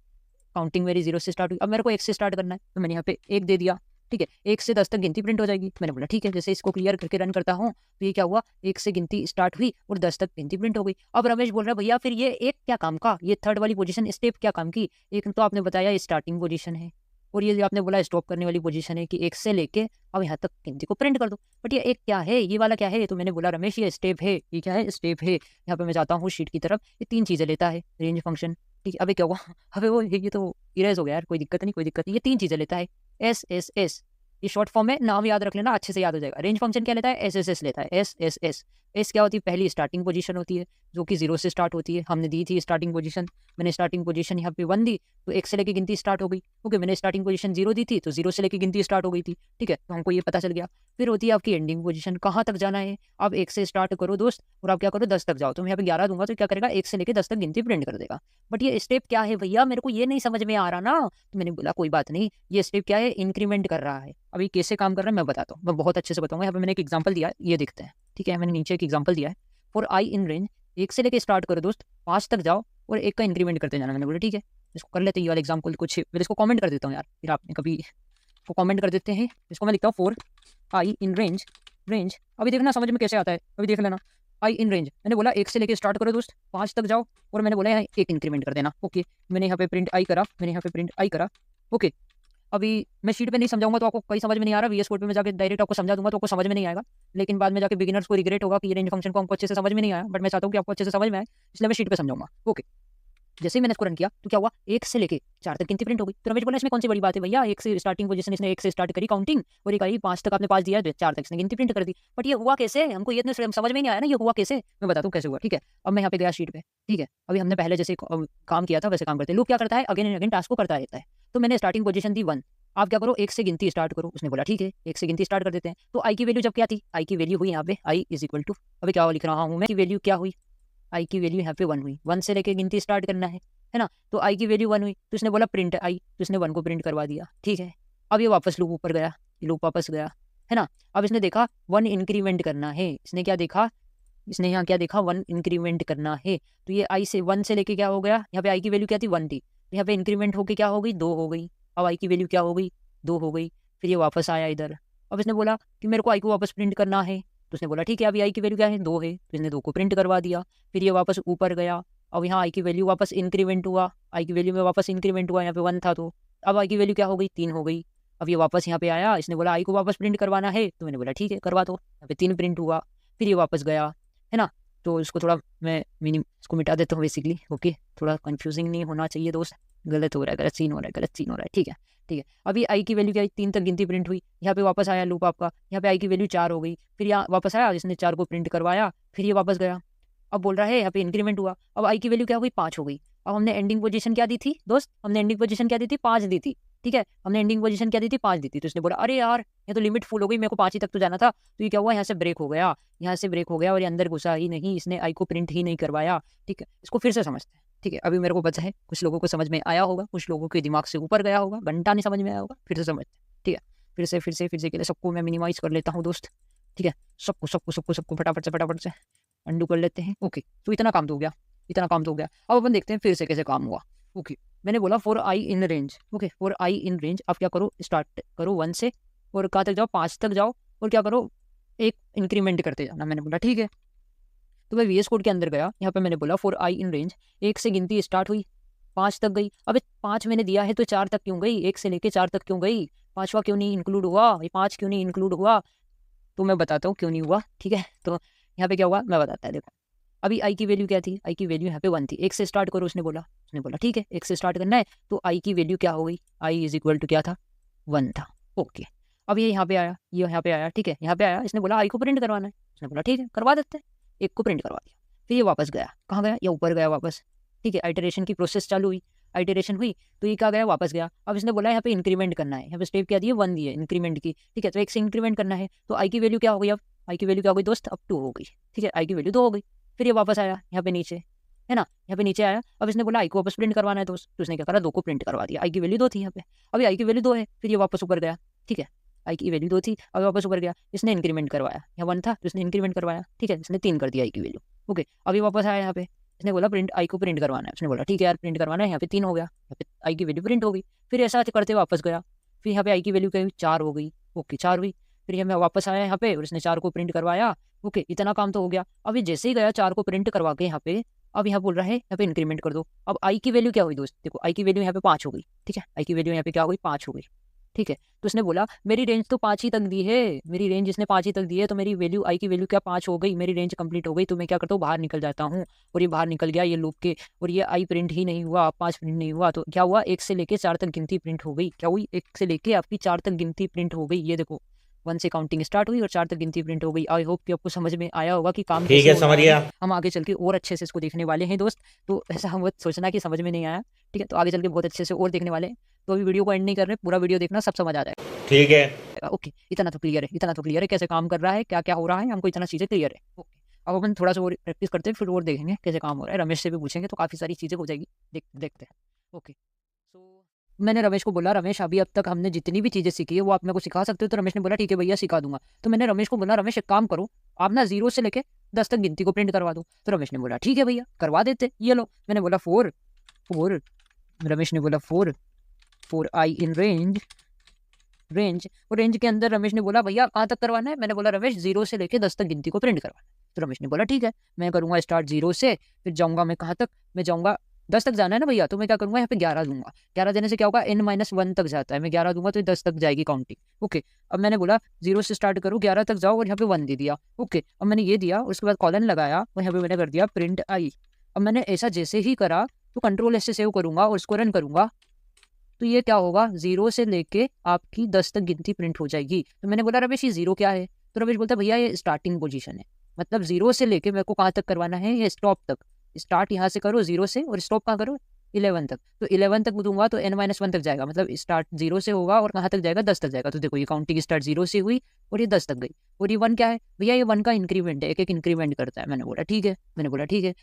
काउंटिंग मेरी 0 से स्टार्ट हुई। अब मेरे को 1 से स्टार्ट करना है, तो मैंने यहाँ पे 1 दे दिया, ठीक है। 1 से 10 तक गिनती प्रिंट हो जाएगी। मैंने बोला ठीक है। जैसे इसको क्लियर करके रन करता हूँ तो ये क्या हुआ, 1 से गिनती स्टार्ट हुई और 10 तक गिनती प्रिंट हो गई। अब रमेश बोल रहा है भैया फिर ये एक क्या काम का, ये थर्ड वाली पोजीशन स्टेप क्या काम की। एक तो आपने बताया स्टार्टिंग पोजीशन है और ये आपने बोला स्टॉप करने वाली पोजीशन है कि 1 से लेके अब यहाँ तक गिनती को प्रिंट कर दो। बट ये एक क्या है, ये वाला क्या है। तो मैंने बोला रमेश ये स्टेप है। ये क्या है, स्टेप है। यहाँ पे मैं जाता हूँ शीट की तरफ, ये 3 चीजें लेता है रेंज फंक्शन, ठीक है। अबे क्या हुआ, अबे वो ये तो इरेज हो गया यार, कोई दिक्कत नहीं, कोई दिक्कत नहीं। ये 3 चीजें लेता है, SSS, ये शॉर्ट फॉर्म है, नाम याद रख लेना, अच्छे से याद हो जाएगा। रेंज फंक्शन क्या लेता है, SSS लेता है, SSS। एस क्या होती है, पहली स्टार्टिंग पोजीशन होती है जो कि 0 से स्टार्ट होती है। हमने दी थी स्टार्टिंग पोजीशन, मैंने स्टार्टिंग पोजीशन यहाँ पे 1 दी तो 1 से लेके गिनती स्टार्ट हो गई, ओके। मैंने स्टार्टिंग पोजीशन 0 दी थी तो 0 से लेके गिनती स्टार्ट हो गई थी, ठीक है। तो हमको ये पता चल गया। फिर होती है आपकी एंडिंग पोजीशन, कहाँ तक जाना है। आप 1 से स्टार्ट करो दोस्त और आप क्या करो 10 तक जाओ। तो मैं यहाँ पे 11 दूंगा तो क्या करेगा, 1 से लेके 10 तक गिनती प्रिंट कर देगा। बट ये स्टेप क्या है भैया, मेरे को ये नहीं समझ में आ रहा ना। तो मैंने बोला कोई बात नहीं, ये स्टेप क्या है, इंक्रीमेंट कर रहा है। अभी कैसे काम कर रहा है मैं बताता हूँ, मैं बहुत अच्छे से बताऊंगा। यहाँ पे मैंने एक एग्जाम्पल दिया है, ये देखते हैं, ठीक है। मैंने नीचे एक एग्जाम्पल दिया है फॉर आई इन रेंज, 1 से लेके स्टार्ट करो दोस्त, 5 तक जाओ और 1 का इंक्रीमेंट करते जाना। मैंने बोला ठीक है, इसको कर लेते हैं। ये वाला एग्जाम्पल कुछ फिर इसको कमेंट कर देता हूँ यार, फिर आपने कभी इसको कमेंट कर देते हैं। इसको मैं लिखता हूँ for I in range, range अभी देखना समझ में कैसे आता है, अभी देख लेना। आई इन रेंज मैंने बोला 1 से लेके स्टार्ट करो दोस्त, 5 तक जाओ और मैंने बोला यहाँ 1 इंक्रीमेंट कर देना, ओके। मैंने यहाँ पे प्रिंट आई करा, मैंने यहाँ पे प्रिंट आई करा, ओके। अभी मैं शीट पे नहीं समझाऊंगा तो आपको कहीं समझ में नहीं आ रहा। VS कोड पे मैं जाके डायरेक्ट आपको समझा दूंगा तो आपको समझ में नहीं आएगा। लेकिन बाद में जाके बिगिनर्स को रिग्रेट होगा कि ये रेंज फंक्शन को हमको अच्छे से समझ में नहीं आया। बट मैं चाहता हूँ कि आपको अच्छे से समझ में आए, इसलिए मैं शीट पे समझाऊंगा, ओके। जैसे ही मैंने इसको रन किया तो क्या हुआ, 1 से लेके 4 तक गिनती प्रिंट हो गई। तो रमेश बोला इसमें कौन सी बड़ी बात है भैया, 1 से स्टार्टिंग पोजीशन इसने 1 से स्टार्ट करी काउंटिंग और एक आई 5 तक आपने 5 दिया, 4 तक इसने गिनती प्रिंट कर दी। बट ये हुआ कैसे, हमको ये इतने समझ में नहीं आया ना, ये हुआ कैसे, मैं बताता हूँ कैसे हुआ, ठीक है। अब मैं यहाँ पे गया शीट पे, ठीक है। अभी हमने पहले जैसे काम किया था वैसे काम करते हैं। लूप क्या करता है, अगेन एंड अगेन टास्क को करता रहता है। तो मैंने स्टार्टिंग पोजीशन दी 1, आप क्या करो 1 से गिनती स्टार्ट करो। उसने बोला ठीक है, 1 से गिनती स्टार्ट कर देते हैं। तो आई की वैल्यू जब क्या थी, आई की वैल्यू हुई यहाँ पे आई इज इक्वल टू, अभी क्या लिख रहा हूँ मैं, की वैल्यू क्या हुई, आई की वैल्यू यहाँ पे 1 हुई। 1 से लेके गिनती स्टार्ट करना है ना। तो आई की वैल्यू 1 हुई तो इसने बोला प्रिंट आई, तो इसने 1 को प्रिंट करवा दिया, ठीक है। अब ये वापस लूप ऊपर गया, लूप वापस गया, है ना। अब इसने देखा 1 इंक्रीमेंट करना है, इसने क्या देखा, इसने यहाँ क्या देखा, 1 इंक्रीमेंट करना है। तो ये आई से 1 से लेके क्या हो गया, यहाँ पे आई की वैल्यू क्या थी 1 थी, यहाँ पे इंक्रीमेंट होके क्या हो गई 2 हो गई। अब आई की वैल्यू क्या हो गई 2 हो गई। फिर ये वापस आया इधर। अब इसने बोला कि मेरे को आई को वापस प्रिंट करना है, तो उसने बोला ठीक है अभी आई की वैल्यू क्या है 2 है, तो इसने 2 को प्रिंट करवा दिया। फिर ये वापस ऊपर गया, अब यहाँ आई की वैल्यू वापस इंक्रीमेंट हुआ, आई की वैल्यू में वापस इंक्रीमेंट हुआ, यहाँ पे 1 था तो अब आई की वैल्यू क्या हो गई 3 हो गई। अब ये वापस यहाँ पे आया, इसने बोला आई को वापस प्रिंट करवाना है, तो मैंने बोला ठीक है करवा दो। यहाँ पे 3 प्रिंट हुआ। फिर ये वापस गया, है ना। तो इसको थोड़ा मैं इसको मिटा देता हूँ बेसिकली, ओके। थोड़ा कंफ्यूजिंग नहीं होना चाहिए दोस्त, गलत हो रहा है, गलत सीन हो रहा है, गलत सीन हो रहा है, ठीक है, ठीक है। अभी आई की वैल्यू क्या 3 तक गिनती प्रिंट हुई, यहाँ पे वापस आया लूप आपका, यहाँ पे आई की वैल्यू 4 हो गई। फिर यहाँ वापस आया, इसने 4 को प्रिंट करवाया, फिर ये वापस गया। अब बोल रहा है यहाँ पे इंक्रीमेंट हुआ, अब आई की वैल्यू क्या हुई 5 हो गई। अब हमने एंडिंग पोजीशन क्या दी थी दोस्त, हमने एंडिंग पोजीशन क्या दी थी 5 दी थी, ठीक है। हमने एंडिंग पोजीशन क्या दी थी 5 दी थी। तो इसने बोला अरे यार ये तो लिमिट फुल हो गई, मेरे को 5 ही तक तो जाना था। तो ये क्या हुआ, यहाँ से ब्रेक हो गया, यहाँ से ब्रेक हो गया और ये अंदर घुसा ही नहीं, इसने आई को प्रिंट ही नहीं करवाया, ठीक है। इसको फिर से समझते हैं, ठीक है। अभी मेरे को बचा है, कुछ लोगों को समझ में आया होगा, कुछ लोगों के दिमाग से ऊपर गया होगा, घंटा नहीं समझ में आया होगा, फिर से समझते हैं, ठीक है। फिर से के लिए सबको मैं मिनिमाइज कर लेता हूँ दोस्त, ठीक है, सबको फटाफट से अंडू कर लेते हैं। ओके, तो इतना काम तो हो गया, इतना काम तो हो गया। अब अपन देखते हैं फिर से कैसे काम हुआ। ओके, मैंने बोला for I in range. Okay, for I in range आप क्या करो, स्टार्ट करो 1 से और कहाँ तक जाओ, 5 तक जाओ और क्या करो, एक इंक्रीमेंट करते जाना। मैंने बोला ठीक है, तो मैं VS कोड के अंदर गया, यहाँ पे मैंने बोला फॉर आई इन रेंज, 1 से गिनती स्टार्ट हुई, 5 तक गई। अबे 5 मैंने दिया है तो 4 तक क्यों गई, 1 से लेके 4 तक क्यों गई, 5वां क्यों नहीं इंक्लूड हुआ, ये 5 क्यों नहीं इंक्लूड हुआ, तो मैं बताता हूँ क्यों नहीं हुआ। ठीक है, तो यहाँ पे क्या हुआ मैं बताता है। देखो अभी आई की वैल्यू क्या थी, आई की वैल्यू यहाँ पे 1 थी, 1 से स्टार्ट करो उसने बोला ठीक है 1 से स्टार्ट करना है, तो आई की वैल्यू क्या हो गई, आई इज इक्वल टू क्या था, 1 था। ओके, अब ये यहाँ पे आया, ये यहाँ पे आया, ठीक है यहाँ पे आया, इसने बोला आई को प्रिंट करवाना है, उसने बोला ठीक है करवा देते हैं, 1 को प्रिंट करवा दिया। फिर ये वापस गया, कहाँ गया, ये ऊपर गया वापस। ठीक है, आइटरेशन की प्रोसेस चालू हुई, आइटरेशन हुई तो ये क्या गया, वापस गया। अब इसने बोला यहाँ पे इंक्रीमेंट करना है, यहाँ पे स्टेप क्या दिए, 1 दिए इंक्रीमेंट की। ठीक है, तो 1 से इंक्रीमेंट करना है, तो आई की वैल्यू क्या हो गई, अब आई की वैल्यू क्या हो गई दोस्त, अब 2 हो गई। ठीक है, आई की वैल्यू 2 हो गई। फिर ये वापस आया यहाँ पे नीचे, है ना, यहाँ पे नीचे आया। अब इसने बोला आई को वापस प्रिंट करवाना है दोस्त, तो उसने क्या करा, 2 को प्रिंट करवा दिया। आई की वैल्यू 2 थी यहाँ पे, अभी आई की वैल्यू 2 है, फिर ये वापस ऊपर गया। ठीक है, आई की वैल्यू 2 थी, अब वापस ऊपर गया, इसने इंक्रीमेंट करवाया, यहाँ 1 था तो इसने इंक्रीमेंट करवाया। ठीक है, इसने 3 कर दिया आई की वैल्यू। ओके, अभी वापस आया यहाँ पे, इसने बोला प्रिंट आई को प्रिंट करवाना है, उसने बोला ठीक है यार प्रिंट करवाना है, यहाँ पे 3 हो गया, यहाँ पे आई की वैल्यू प्रिंट हो गई। फिर ऐसा करते वापस गया, फिर यहाँ पे आई की वैल्यू क्या हुई, 4 हो गई। ओके, 4 हुई, फिर ये मैं वापस आया यहाँ पे और इसने 4 को प्रिंट करवाया। ओके, इतना काम तो हो गया। अभी जैसे ही गया 4 को प्रिंट करवा के यहाँ पे, अब यहाँ बोल रहा है यहाँ पे इंक्रीमेंट कर दो। अब आई की वैल्यू क्या हुई दोस्त, देखो आई की वैल्यू यहाँ पे 5 हो गई। ठीक है, आई की वैल्यू यहाँ पे क्या हो गई, 5 हो गई। ठीक है, तो उसने बोला मेरी रेंज तो 5 ही तक दी है, मेरी रेंज इसने 5 ही तक दी है, तो मेरी वैल्यू आई की वैल्यू क्या 5 हो गई, मेरी रेंज कंप्लीट हो गई। तो मैं क्या करता हूँ, बाहर निकल जाता हूँ, और ये बाहर निकल गया ये लूप के, और ये आई प्रिंट ही नहीं हुआ, 5 प्रिंट नहीं हुआ। तो क्या हुआ, 1 से लेके 4 तक गिनती प्रिंट हो गई। क्या हुई, 1 से लेके आपकी 4 तक गिनती प्रिंट हो गई। ये देखो 1 से काउंटिंग स्टार्ट हुई और 4 तक गिनती प्रिंट हो गई। आई होप कि आपको समझ में आया होगा कि काम ठीक कैसे है, होता समझ है। गया। हम आगे चल के और अच्छे से इसको देखने वाले हैं दोस्त, तो ऐसा हम मत सोचना कि समझ में नहीं आया। ठीक है, तो आगे चल के बहुत अच्छे से और देखने वाले हैं, तो अभी वीडियो को एंड नहीं कर रहे, पूरा वीडियो देखना, सब समझ आ जाएगा। ठीक है, ओके, इतना तो क्लियर है, इतना तो क्लियर है कैसे काम कर रहा है, क्या क्या हो रहा है, हमको इतना चीज़ें क्लियर है। ओके, अब अपन थोड़ा सा और प्रैक्टिस करते हैं, फिर और देखेंगे कैसे काम हो रहा है। रमेश से भी पूछेंगे तो काफ़ी सारी चीज़ें हो जाएगी, देखते हैं। ओके, सो मैंने रमेश को बोला, रमेश अभी अब तक हमने जितनी भी चीज़ें सीखी है वो आप मेरे को सिखा सकते हो। तो रमेश ने बोला ठीक है भैया सिखा दूंगा। तो मैंने रमेश को बोला, रमेश एक काम करो, आप ना 0 से लेके 10 तक गिनती को प्रिंट करवा दो। तो रमेश ने बोला ठीक है भैया करवा देते, ये लो। मैंने बोला 4 4, रमेश ने बोला 4 आई इन रेंज, और रेंज के अंदर रमेश ने बोला भैया कहाँ तक करवाना है। मैंने बोला रमेश 0 से लेके 10 तक गिनती को प्रिंट करवाना है। तो रमेश ने बोला ठीक है, मैं करूँगा स्टार्ट 0 से, फिर जाऊँगा मैं कहाँ तक, मैं जाऊँगा 10 तक जाना है ना भैया, तो मैं क्या करूँगा यहाँ पे 11 दूंगा। 11 देने से क्या होगा, n-1 तक जाता है, मैं 11 दूंगा तो 10 तक जाएगी काउंटिंग। ओके, अब मैंने बोला 0 से स्टार्ट करूँ 11 तक जाओ और यहाँ पे 1 दे दिया। ओके, अब मैंने ये दिया और उसके बाद कॉलन लगाया और यहाँ पे मैंने कर दिया प्रिंट आई। अब मैंने ऐसा जैसे ही करा तो कंट्रोल S से सेव करूँगा और उसको रन करूँगा, तो ये क्या होगा, 0 से लेके आपकी 10 तक गिनती प्रिंट हो जाएगी। तो मैंने बोला रमेश ये 0 क्या है, तो रमेश बोलता भैया ये स्टार्टिंग पोजीशन है, मतलब 0 से लेके मेरे को कहाँ तक करवाना है, ये स्टॉप तक। स्टार्ट यहाँ से करो 0 से और स्टॉप कहाँ करो 11 तक। तो 11 तक दूंगा तो n-1 तक जाएगा, मतलब स्टार्ट 0 से होगा और कहाँ तक जाएगा, 10 तक जाएगा। तो देखो ये काउंटिंग स्टार्ट 0 से हुई और ये 10 तक गई। और ये 1 क्या है भैया, ये 1 का इंक्रीमेंट है, एक एक इंक्रीमेंट करता है। मैंने बोला ठीक है, मैंने बोला ठीक है।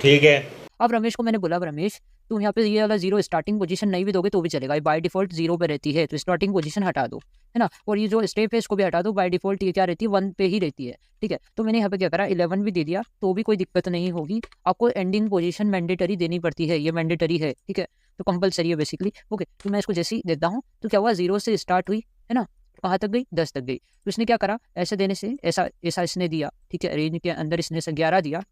ठीक है, अब रमेश को मैंने बोला रमेश तुम यहाँ पे ये वाला 0 स्टार्टिंग पोजीशन नहीं भी दोगे तो भी चलेगा, बाय डिफॉल्ट 0 पे रहती है, तो स्टार्टिंग पोजीशन हटा दो, है ना। और ये जो स्टेप है इसको भी हटा दो, बाय डिफॉल्ट ये क्या रहती है 1 पे ही रहती है। ठीक है, तो मैंने यहाँ पे क्या करा 11 भी दे दिया तो भी कोई दिक्कत नहीं होगी। आपको एंडिंग पोजीशन मैंडेटरी देनी पड़ती है, ये मैंडेटरी है। ठीक है, तो कंपलसरी है बेसिकली। ओके, तो मैं इसको जैसे ही देता हूँ तो क्या हुआ, 0 से स्टार्ट हुई, है ना, कहाँ तक गई, 10 तक गई। तो इसने क्या करा, ऐसे देने से ऐसा ऐसा इसने दिया। ठीक है, रेंज के अंदर इसने 11 दिया,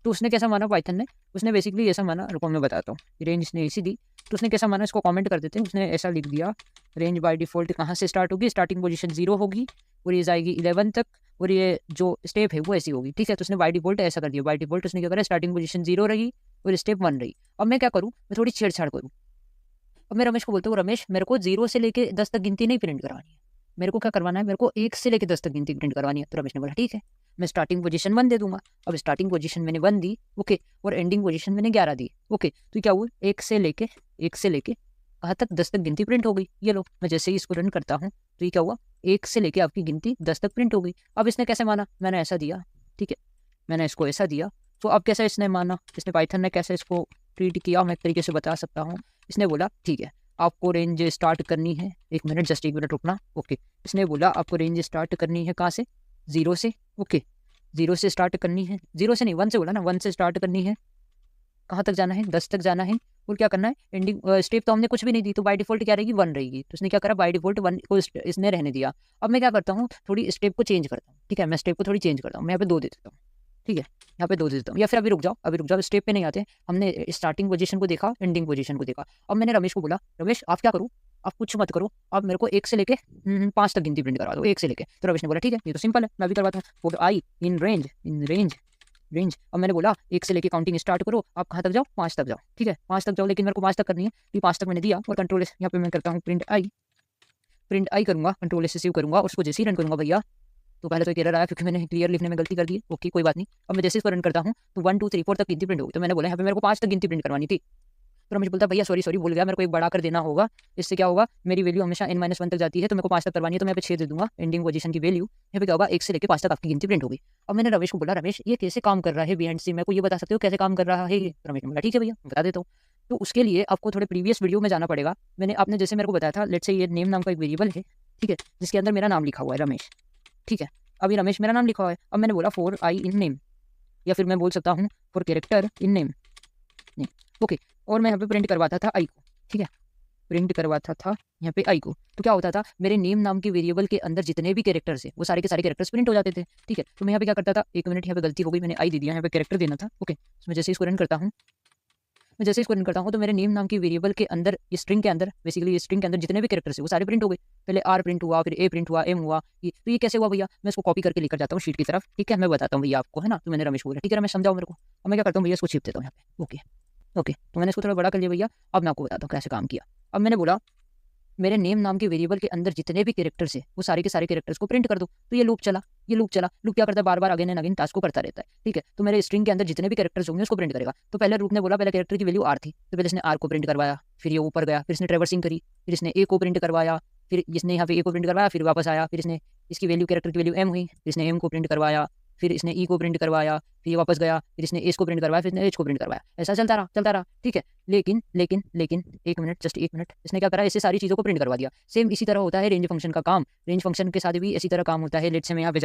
तो उसने कैसा माना पाइथन ने, उसने बेसिकली ऐसा माना, रुको मैं बताता हूँ, रेंज इसने ऐसी दी तो उसने कैसा माना, इसको कमेंट कर देते हैं। उसने ऐसा लिख दिया रेंज बाय डिफॉल्ट कहाँ से स्टार्ट होगी, स्टार्टिंग पोजीशन 0 होगी और ये जाएगी 11 तक और ये जो स्टेप है वो ऐसी होगी। ठीक है, तो उसने बाय डिफॉल्ट ऐसा कर दिया, बाय डिफॉल्ट उसने क्या करा, स्टार्टिंग पोजीशन 0 रही और स्टेप 1 रही। अब मैं क्या करूँ, मैं थोड़ी छेड़छाड़ करूँ। अब मैं रमेश को बोलता हूँ रमेश मेरे को 0 से लेके 10 तक गिनती नहीं प्रिंट करवानी है, मेरे को क्या करवाना है, मेरे को 1 से लेके 10 तक गिनती प्रिंट करवानी है। तो रमेश ने बोला ठीक है, मैं स्टार्टिंग पोजीशन 1 दे दूंगा। अब स्टार्टिंग पोजीशन मैंने 1 दी, ओके, और एंडिंग पोजीशन मैंने 11 दी। ओके, तो क्या हुआ, 1 से लेके कहाँ तक, 10 तक गिनती प्रिंट हो गई। ये लो, मैं जैसे ही इसको रन करता हूँ तो ये क्या हुआ, 1 से लेके आपकी गिनती 10 तक प्रिंट हो गई। अब इसने कैसे माना, मैंने ऐसा दिया, ठीक है, मैंने इसको ऐसा दिया, तो अब कैसे इसने माना, इसने पाइथन ने कैसे इसको ट्रीट किया, मैं एक तरीके से बता सकता हूँ। इसने बोला ठीक है आपको रेंज स्टार्ट करनी है, 1 मिनट जस्ट 1 मिनट रुकना। ओके, इसने बोला आपको रेंज स्टार्ट करनी है कहाँ से, 0 से, ओके 0 से स्टार्ट करनी है, 0 से नहीं 1 से बोला ना, 1 से स्टार्ट करनी है, कहाँ तक जाना है 10 तक जाना है, और क्या करना है एंडिंग स्टेप तो हमने कुछ भी नहीं दी, तो बाय डिफॉल्ट क्या रहेगी 1 रहेगी, तो इसने क्या करा बाय डिफॉल्ट 1 को इसने रहने दिया। अब मैं क्या करता हूँ थोड़ी स्टेप को चेंज करता हूँ, ठीक है मैं स्टेप को थोड़ी चेंज करता हूँ, मैं यहाँ पे 2 दे देता हूँ, ठीक है यहाँ पे 2 दे देता हूँ, या फिर अभी रुक जाओ, अभी रुक जाओ, स्टेप पे नहीं आते, हमने स्टार्टिंग पोजीशन को देखा, एंडिंग पोजीशन को देखा। अब मैंने रमेश को बोला रमेश आप क्या करो, आप कुछ मत करो, आप मेरे को 1 से लेके 5 तक गिनती प्रिंट करा दो, 1 से लेके। तो रमेश ने बोला ठीक है ये तो सिंपल है, मैं भी करवाता हूँ, फॉर आई इन रेंज। अब मैंने बोला 1 से लेके काउंटिंग स्टार्ट करो, आप कहाँ तक जाओ 5 तक जाओ, ठीक है 5 तक जाओ, लेकिन मेरे को 5 तक करनी है, तो 5 तक मैंने दिया, और कंट्रोल यहाँ पे मैं करता हूँ प्रिंट आई करूँगा, कंट्रोल एस सेव करूँगा, और उसको जैसे ही रन करूँगा भैया, तो पहले तो एक एरर आया क्योंकि मैंने क्लियर लिखने में गलती कर दी, ओके कोई बात नहीं। अब मैं जैसे इसको रन करता हूँ तो 1 2 3 4 तक गिनती प्रिंट होगी, तो मैंने बोला यहाँ पे मेरे को 5 तक गिनती प्रिंट करवानी थी, तो रमेश बोलता भैया सॉरी भूल गया, मेरे को एक बढ़ा कर देना होगा, इससे क्या होगा मेरी वैल्यू हमेशा n-1 तक जाती है, तो मेरे को 5 तक करवानी है, तो मैं यहाँ पे 6 दे दूंगा, एंडिंग पोजीशन की वैल्यू यहाँ पे क्या होगा 1 से लेकर 5 तक आपकी गिनती प्रिंट होगी। अब मैंने रमेश को बोला रमेश ये कैसे काम कर रहा है बीएंड सी, मेरे को ये बता सकते हो कैसे काम कर रहा है ये? रमेश ने बोला ठीक है भैया बता देता हूँ। तो उसके लिए आपको थोड़े प्रीवियस वीडियो में जाना पड़ेगा। मैंने आपने जैसे मेरे को बताया था, लेट्स से ये नेम नाम का एक वेरिएबल है, ठीक है जिसके अंदर मेरा नाम लिखा हुआ है रमेश, ठीक है अभी रमेश मेरा नाम लिखा हुआ है। अब मैंने बोला फॉर आई इन नेम, या फिर मैं बोल सकता हूँ for character in name, okay. और मैं यहाँ पे प्रिंट करवाता था आई को, ठीक है प्रिंट करवाता था यहाँ पे आई को, तो क्या होता था मेरे नेम नाम के वेरिएबल के अंदर जितने भी कैरेक्टर्स है वो सारे के सारे कैरेक्टर्स प्रिंट हो जाते थे, ठीक है। तो मैं यहाँ पे क्या करता था, 1 मिनट यहाँ पे गलती हो गई, मैंने आई दे दिया, यहाँ पे कैरेक्टर देना था, ओके। मैं जैसे इसको रन करता हूँ, तो मेरे नेम नाम की वेरिएबल के अंदर स्ट्रिंग के अंदर बेसिकली स्ट्रिंग के अंदर जितने भी कैरेक्टर्स है वो सारे प्रिंट हो गए। पहले आर प्रिंट हुआ, फिर ए प्रिंट हुआ, एम हुआ, तो ये कैसे हुआ भैया, मैं इसको कॉपी करके लेकर जाता हूँ शीट की तरफ, ठीक है मैं बताता हूँ भैया आपको, है ना। तो मैंने रमेश को बोला ठीक है रमेश समझाओ मेरे को। अब मैं क्या करता हूँ भैया इसको छिप देता हूँ यहाँ पे, ओके तो मैंने इसको थोड़ा बड़ा कर लिया भैया। अब मैं आपको बताता हूँ कैसे काम किया। अब मैंने बोला मेरे नेम नाम के वेरिएबल के अंदर जितने भी कैरेक्टर्स है वो सारे के सारे कैरेक्टर्स को प्रिंट कर दो। तो ये लूप चला, लूप क्या करता है बार बार अगेन एंड अगेन टास्क को करता रहता है, ठीक है। तो मेरे स्ट्रिंग के अंदर जितने भी कैरेक्टर्स होंगे उसको प्रिंट करेगा। तो पहले लूप ने बोला पहले कैरेक्टर की वैल्यू आर थी, तो पहले इसने आर को प्रिंट करवाया, फिर ये ऊपर गया, फिर इसने ट्रेवर्सिंग करी, फिर इसने ए को प्रिंट करवाया, फिर इसने यहाँ पे ए को प्रिंट करवाया, फिर वापस आया, फिर इसने इसकी वैल्यू कैरेक्टर की वैल्यू एम हुई, फिर इसने एम को प्रिंट करवाया, फिर इसने ई को प्रिंट करवाया, फिर ये वापस गया, फिर इसने एस को प्रिंट करवाया, फिर इसने एच को प्रिंट करवाया, ऐसा चलता रहा, ठीक है। लेकिन 1 मिनट जस्ट 1 मिनट, इसने क्या करा ऐसे सारी चीज़ों को प्रिंट करवा दिया। सेम इसी तरह होता है रेंज फंक्शन का काम, रेंज फंक्शन के साथ भी इसी तरह काम होता है। लेट से मैं यहाँ पे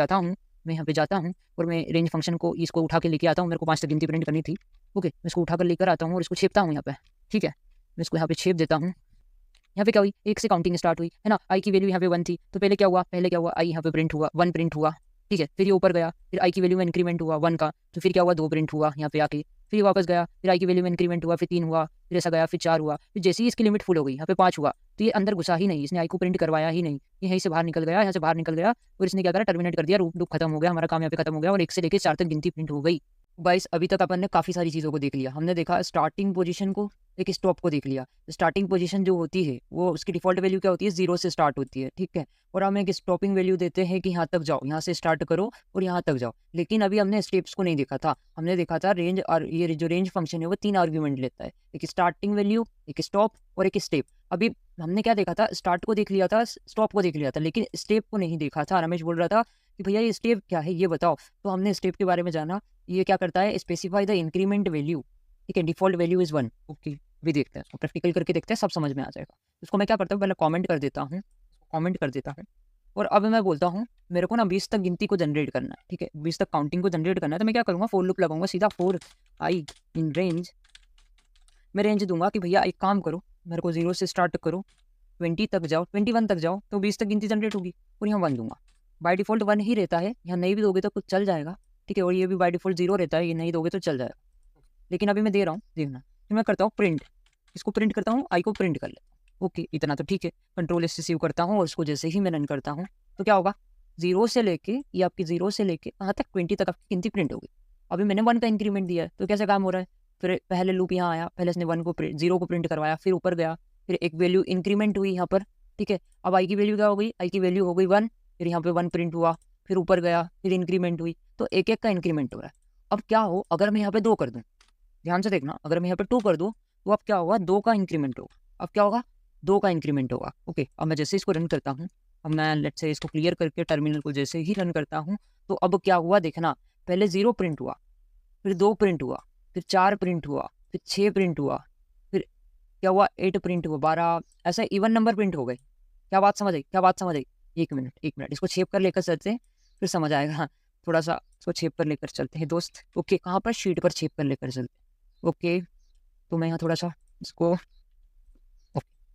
जाता हूँ और मैं रेंज फंक्शन को इसको उठा के लेके आता हूँ, मेरे को 5 तक गिनती प्रिंट करनी थी, ओके मैं इसको उठा कर लेकर आता हूँ और इसको छेपता हूँ यहाँ पे, ठीक है मैं इसको यहाँ पे छेप देता हूँ। यहाँ पे क्या हुई 1 से काउंटिंग स्टार्ट हुई, है ना। आई की वैल्यू यहाँ पे 1 थी, तो पहले क्या हुआ आई यहाँ पे प्रिंट हुआ 1 प्रिंट हुआ, ठीक है। फिर ये ऊपर गया, फिर आई की वैल्यू में इंक्रीमेंट हुआ 1 का, तो फिर क्या हुआ 2 प्रिंट हुआ यहाँ पे आके, फिर ये वापस गया, फिर आई की वैल्यू में इंक्रीमेंट हुआ, फिर 3 हुआ, फिर ऐसा गया, फिर 4 हुआ, फिर जैसे ही इसकी लिमिट फुल हो गई यहाँ पे 5 हुआ, तो ये अंदर घुसा ही नहीं, इसने आई को प्रिंट करवाया ही नहीं, ये यहीं से बाहर निकल गया, यहाँ से बाहर निकल गया, और इसने क्या करा टर्मिनेट कर दिया, लूप खत्म हो गया, हमारा काम यहाँ पे खत्म हो गया, और 1 से लेकर 4 तक गिनती प्रिंट हो गई। गाइस अभी तक अपन ने काफ़ी सारी चीज़ों को देख लिया। हमने देखा स्टार्टिंग पोजीशन को, एक स्टॉप को देख लिया। स्टार्टिंग पोजीशन जो होती है वो उसकी डिफॉल्ट वैल्यू क्या होती है 0 से स्टार्ट होती है, ठीक है। और हम एक स्टॉपिंग वैल्यू देते हैं कि यहाँ तक जाओ, यहाँ से स्टार्ट करो और यहाँ तक जाओ। लेकिन अभी हमने स्टेप्स को नहीं देखा था, हमने देखा था रेंज, और ये जो रेंज फंक्शन है वो 3 आर्ग्यूमेंट लेता है, एक स्टार्टिंग वैल्यू, एक स्टॉप और एक स्टेप। अभी हमने क्या देखा था, स्टार्ट को देख लिया था, स्टॉप को देख लिया था, लेकिन स्टेप को नहीं देखा था। रमेश बोल रहा था कि भैया ये स्टेप क्या है ये बताओ, तो हमने स्टेप के बारे में जाना। ये क्या करता है स्पेसिफाई द इंक्रीमेंट वैल्यू, ठीक है डिफॉल्ट वैल्यू इज 1, ओके भी देखते हैं प्रैक्टिकल करके देखते हैं, सब समझ में आ जाएगा। उसको मैं क्या करता हूँ पहले कमेंट कर देता हूँ, और अब मैं बोलता हूँ मेरे को ना 20 तक गिनती को जनरेट करना है, ठीक है 20 तक काउंटिंग को जनरेट करना है। तो मैं क्या करूँगा फॉर लूप लगाऊंगा सीधा, फॉर आई इन रेंज, मैं रेंज दूंगा कि भैया एक काम करो मेरे को 0 से स्टार्ट करो, 20 तक जाओ, 21 तक जाओ, तो 20 तक गिनती जनरेट होगी, और यहाँ 1 दूंगा। बाय डिफॉल्ट 1 ही रहता है, यहाँ नहीं भी दोगे तो कुछ चल जाएगा, ठीक है। और ये भी बाय डिफॉल्ट 0 रहता है, ये नहीं दोगे तो चल जाएगा, लेकिन अभी मैं दे रहा हूँ देखना। फिर मैं करता हूँ प्रिंट, इसको प्रिंट करता हूँ, आई को प्रिंट कर लेता हूँ, ओके इतना तो ठीक है। कंट्रोल एस सेव करता हूँ और उसको जैसे ही मैं रन करता हूँ तो क्या होगा 0 से लेके, ये आपकी 0 से लेके कहाँ तक 20 तक आपकी गिनती प्रिंट होगी। अभी मैंने 1 का इंक्रीमेंट दिया है, तो कैसे काम हो रहा है, फिर पहले लूप यहाँ आया, पहले इसने 0 को प्रिंट करवाया, फिर ऊपर गया, फिर एक वैल्यू इंक्रीमेंट हुई यहाँ पर, ठीक है। अब आई की वैल्यू क्या हो गई, आई की वैल्यू हो गई 1, फिर यहाँ पे 1 प्रिंट हुआ, फिर ऊपर गया, फिर इंक्रीमेंट हुई, तो एक एक का इंक्रीमेंट हो रहा है। अब क्या हो अगर मैं यहाँ पे 2 कर दूँ, ध्यान से देखना, अगर मैं यहाँ पे 2 कर दूँ तो अब क्या होगा 2 का इंक्रीमेंट होगा। अब क्या होगा 2 का इंक्रीमेंट होगा, ओके। अब मैं जैसे इसको रन करता हूँ, अब मैं लेट से इसको क्लियर करके टर्मिनल को जैसे ही रन करता हूँ, तो अब क्या हुआ देखना, पहले 0 प्रिंट हुआ, फिर 2 प्रिंट हुआ, फिर 4 प्रिंट हुआ, फिर 6 प्रिंट हुआ, फिर क्या हुआ 8 प्रिंट हुआ, 12, ऐसा इवन नंबर प्रिंट हो गए। क्या बात समझ आई? 1 मिनट इसको शेप कर लेकर चलते हैं। फिर समझ आएगा। हाँ, थोड़ा सा इसको छेप कर लेकर चलते हैं दोस्त। ओके, कहाँ पर? शीट पर छेप कर लेकर चलते हैं। ओके, तो मैं यहाँ थोड़ा सा इसको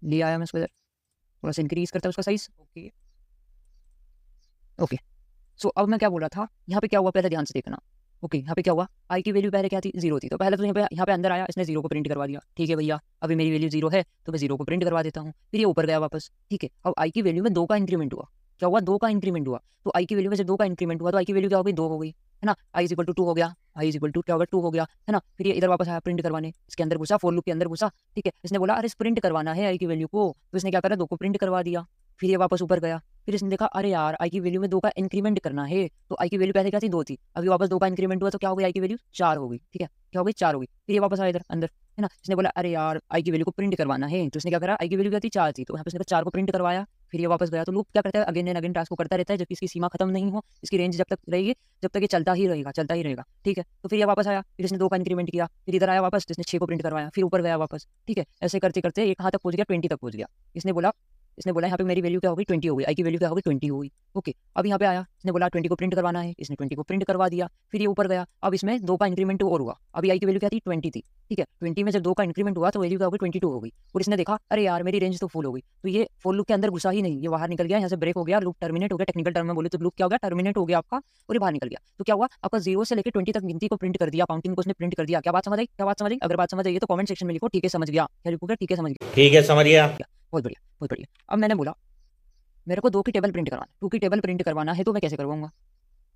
ले आया, मैं इसको थोड़ा सा इंक्रीज करता हूँ उसका साइज। ओके ओके, सो अब मैं क्या बोल रहा था, यहाँ पे क्या हुआ पहले ध्यान से देखना। ओके, यहाँ पे क्या हुआ, आई की वैल्यू पहले क्या थी? 0 थी। तो पहले तो यहाँ पे अंदर आया, इसने 0 को प्रिंट करवा दिया। ठीक है भैया, अभी मेरी वैल्यू 0 है तो मैं 0 को प्रिंट करवा देता हूँ। फिर ये ऊपर गया वापस। ठीक है, अब आई की वैल्यू में 2 का इंक्रीमेंट हुआ। क्या हुआ? 2 का इंक्रीमेंट हुआ। तो आई की वैल्यू में जब 2 का इंक्रीमेंट हुआ तो आई की वैल्यू क्या हो गई? 2 हो गई, है ना। आई इज इक्वल टू 2 हो गया। आई इज इक्वल टू क्या होगा? 2 हो गया, है ना। फिर ये इधर वापस आया प्रिंट करवाने, इसके अंदर घुसा, फॉर लूप के अंदर घुसा। ठीक है, इसने बोला अरे प्रिंट करवाना है आई की वैल्यू को, तो इसने क्या करा? 2 को प्रिंट करवा दिया। फिर ये वापस ऊपर गया, फिर इसने देखा अरे यार आई की वैल्यू में 2 का इंक्रीमेंट करना है। तो आई की वैल्यू पहले क्या थी? 2 थी, अभी वापस 2 का इंक्रीमेंट हुआ तो क्या हो गई? आई की वैल्यू 4 हो गई। ठीक है, क्या हो गई? 4 हो गई। फिर ये वापस आया इधर अंदर, है ना। इसने बोला अरे यार आई की वैल्यू को प्रिंट करवाना है, तो इसने क्या करा? आई की वैल्यू क्या थी? 4 थी, तो यहाँ पे इसने 4 को प्रिंट करवाया। फिर ये वापस गया। तो लूप क्या करता है? अगेन एंड अगेन टास्क को करता रहता है, जबकि इसकी सीमा खत्म नहीं हो, इसकी रेंज जब तक रहेगी, जब तक ये चलता ही रहेगा, चलता ही रहेगा। ठीक है, तो फिर ये वापस आया, फिर इसने 2 का इंक्रीमेंट किया, फिर इधर आया वापस, इसने 6 को प्रिंट करवाया, फिर ऊपर गया वापस। ठीक है, ऐसे करते करते ये कहाँ तक पहुंच गया? 20 तक पहुंच गया। इसने बोला यहाँ पे मेरी वैल्यू क्या हो गई? 20 हो गई। आई की वैल्यू क्या हो गई? 20 हो गई। ओके, अब यहाँ पे आया, इसने बोला 20 को प्रिंट करवाना है, इसने 20 को प्रिंट करवा दिया। फिर ये ऊपर गया, अब इसमें 2 का इंक्रीमेंट और हुआ। अभी आई की वैल्यू क्या थी? 20 थी। ठीक है, 20 में जब 2 का इंक्रीमेंट हुआ तो वैल्यू क्या हो गई? 22 हो गई। और इसने देखा अरे यार मेरी रेंज तो फुल हो गई, तो ये फुल लूप के अंदर घुसा ही नहीं, ये बाहर निकल गया, यहाँ से ब्रेक हो गया, लूप टर्मिनेट हो गया। टेक्निकल टर्म में बोले तो लूप क्या हो गया? टर्मिनेट हो गया आपका, और ये बाहर निकल गया। तो क्या हुआ? आपका 0 से लेकर 20 तक गिनती को प्रिंट कर दिया, काउंटिंग को उसने प्रिंट कर दिया। क्या बात समझ आई? क्या बात समझ आई? अगर बात समझ आई तो कमेंट सेक्शन में लिखो ठीक है समझ गया। क्या लिखोगे? ठीक है समझ गया। ठीक है, समझ गया। बहुत बढ़िया, बहुत बढ़िया। अब मैंने बोला मेरे को 2 की टेबल प्रिंट करवाना, 2 की टेबल प्रिंट करवाना है, तो मैं कैसे करवाऊंगा?